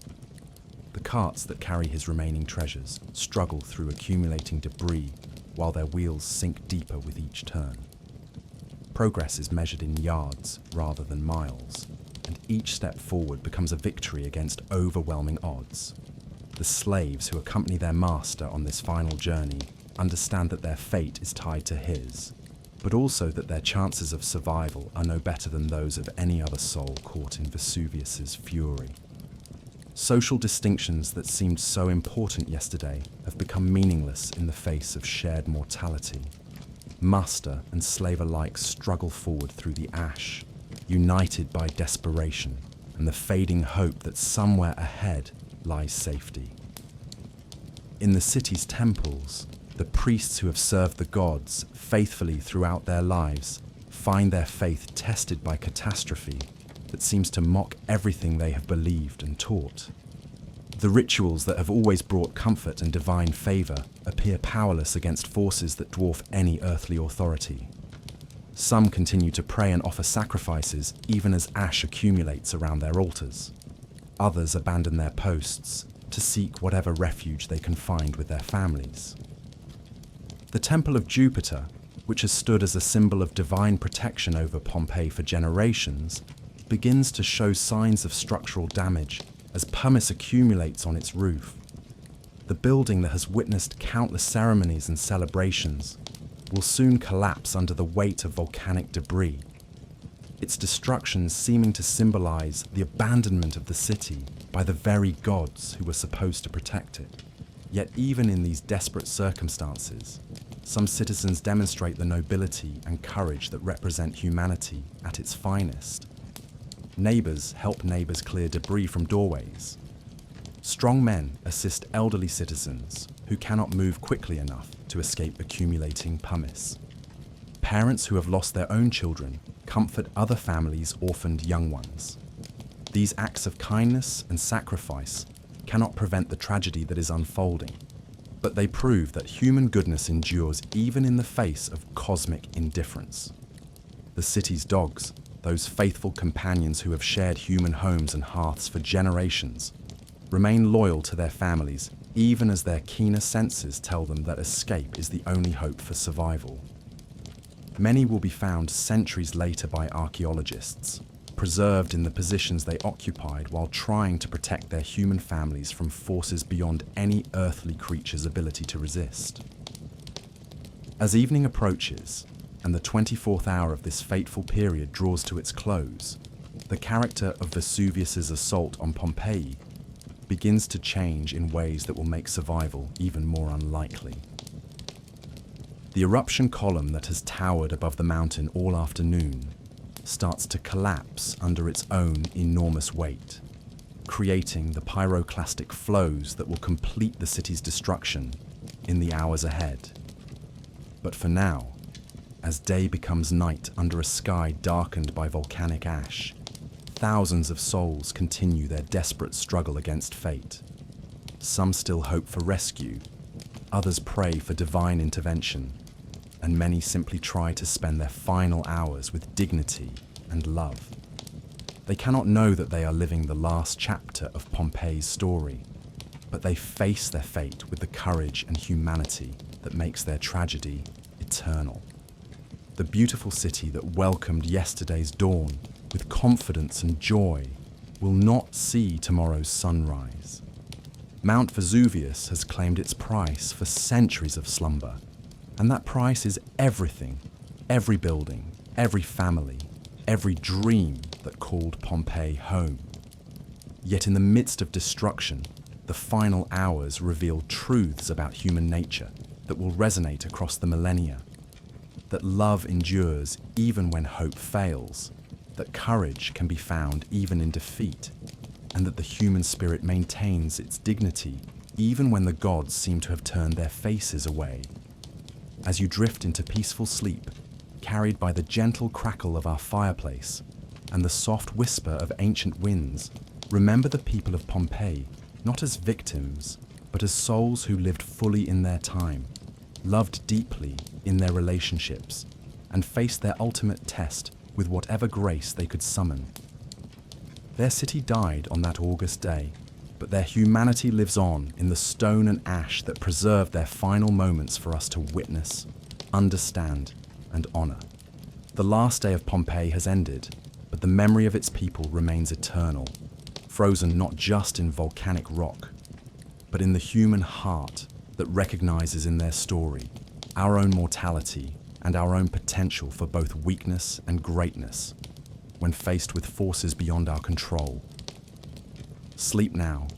The carts that carry his remaining treasures struggle through accumulating debris while their wheels sink deeper with each turn. Progress is measured in yards rather than miles, and each step forward becomes a victory against overwhelming odds. The slaves who accompany their master on this final journey understand that their fate is tied to his, but also that their chances of survival are no better than those of any other soul caught in Vesuvius's fury. Social distinctions that seemed so important yesterday have become meaningless in the face of shared mortality. Master and slave alike struggle forward through the ash, united by desperation and the fading hope that somewhere ahead lies safety. In the city's temples, the priests who have served the gods faithfully throughout their lives find their faith tested by catastrophe that seems to mock everything they have believed and taught. The rituals that have always brought comfort and divine favor appear powerless against forces that dwarf any earthly authority. Some continue to pray and offer sacrifices even as ash accumulates around their altars. Others abandon their posts to seek whatever refuge they can find with their families. The Temple of Jupiter, which has stood as a symbol of divine protection over Pompeii for generations, begins to show signs of structural damage as pumice accumulates on its roof. The building that has witnessed countless ceremonies and celebrations will soon collapse under the weight of volcanic debris, its destruction seeming to symbolize the abandonment of the city by the very gods who were supposed to protect it. Yet even in these desperate circumstances, some citizens demonstrate the nobility and courage that represent humanity at its finest. Neighbors help neighbors clear debris from doorways. Strong men assist elderly citizens who cannot move quickly enough to escape accumulating pumice. Parents who have lost their own children comfort other families' orphaned young ones. These acts of kindness and sacrifice cannot prevent the tragedy that is unfolding, but they prove that human goodness endures even in the face of cosmic indifference. The city's dogs, those faithful companions who have shared human homes and hearths for generations, remain loyal to their families even as their keener senses tell them that escape is the only hope for survival. Many will be found centuries later by archaeologists, preserved in the positions they occupied while trying to protect their human families from forces beyond any earthly creature's ability to resist. As evening approaches, and the 24th hour of this fateful period draws to its close, the character of Vesuvius's assault on Pompeii begins to change in ways that will make survival even more unlikely. The eruption column that has towered above the mountain all afternoon starts to collapse under its own enormous weight, creating the pyroclastic flows that will complete the city's destruction in the hours ahead. But for now, as day becomes night under a sky darkened by volcanic ash, thousands of souls continue their desperate struggle against fate. Some still hope for rescue, others pray for divine intervention, and many simply try to spend their final hours with dignity and love. They cannot know that they are living the last chapter of Pompeii's story, but they face their fate with the courage and humanity that makes their tragedy eternal. The beautiful city that welcomed yesterday's dawn with confidence and joy will not see tomorrow's sunrise. Mount Vesuvius has claimed its price for centuries of slumber, and that price is everything, every building, every family, every dream that called Pompeii home. Yet in the midst of destruction, the final hours reveal truths about human nature that will resonate across the millennia. That love endures even when hope fails, that courage can be found even in defeat, and that the human spirit maintains its dignity even when the gods seem to have turned their faces away. As you drift into peaceful sleep, carried by the gentle crackle of our fireplace and the soft whisper of ancient winds, remember the people of Pompeii not as victims, but as souls who lived fully in their time, loved deeply in their relationships, and faced their ultimate test with whatever grace they could summon. Their city died on that August day, but their humanity lives on in the stone and ash that preserved their final moments for us to witness, understand, and honor. The last day of Pompeii has ended, but the memory of its people remains eternal, frozen not just in volcanic rock, but in the human heart that recognizes in their story our own mortality and our own potential for both weakness and greatness when faced with forces beyond our control. Sleep now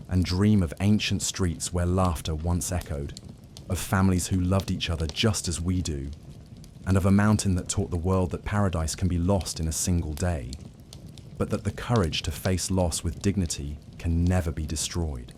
and dream of ancient streets where laughter once echoed, of families who loved each other just as we do, and of a mountain that taught the world that paradise can be lost in a single day, but that the courage to face loss with dignity can never be destroyed.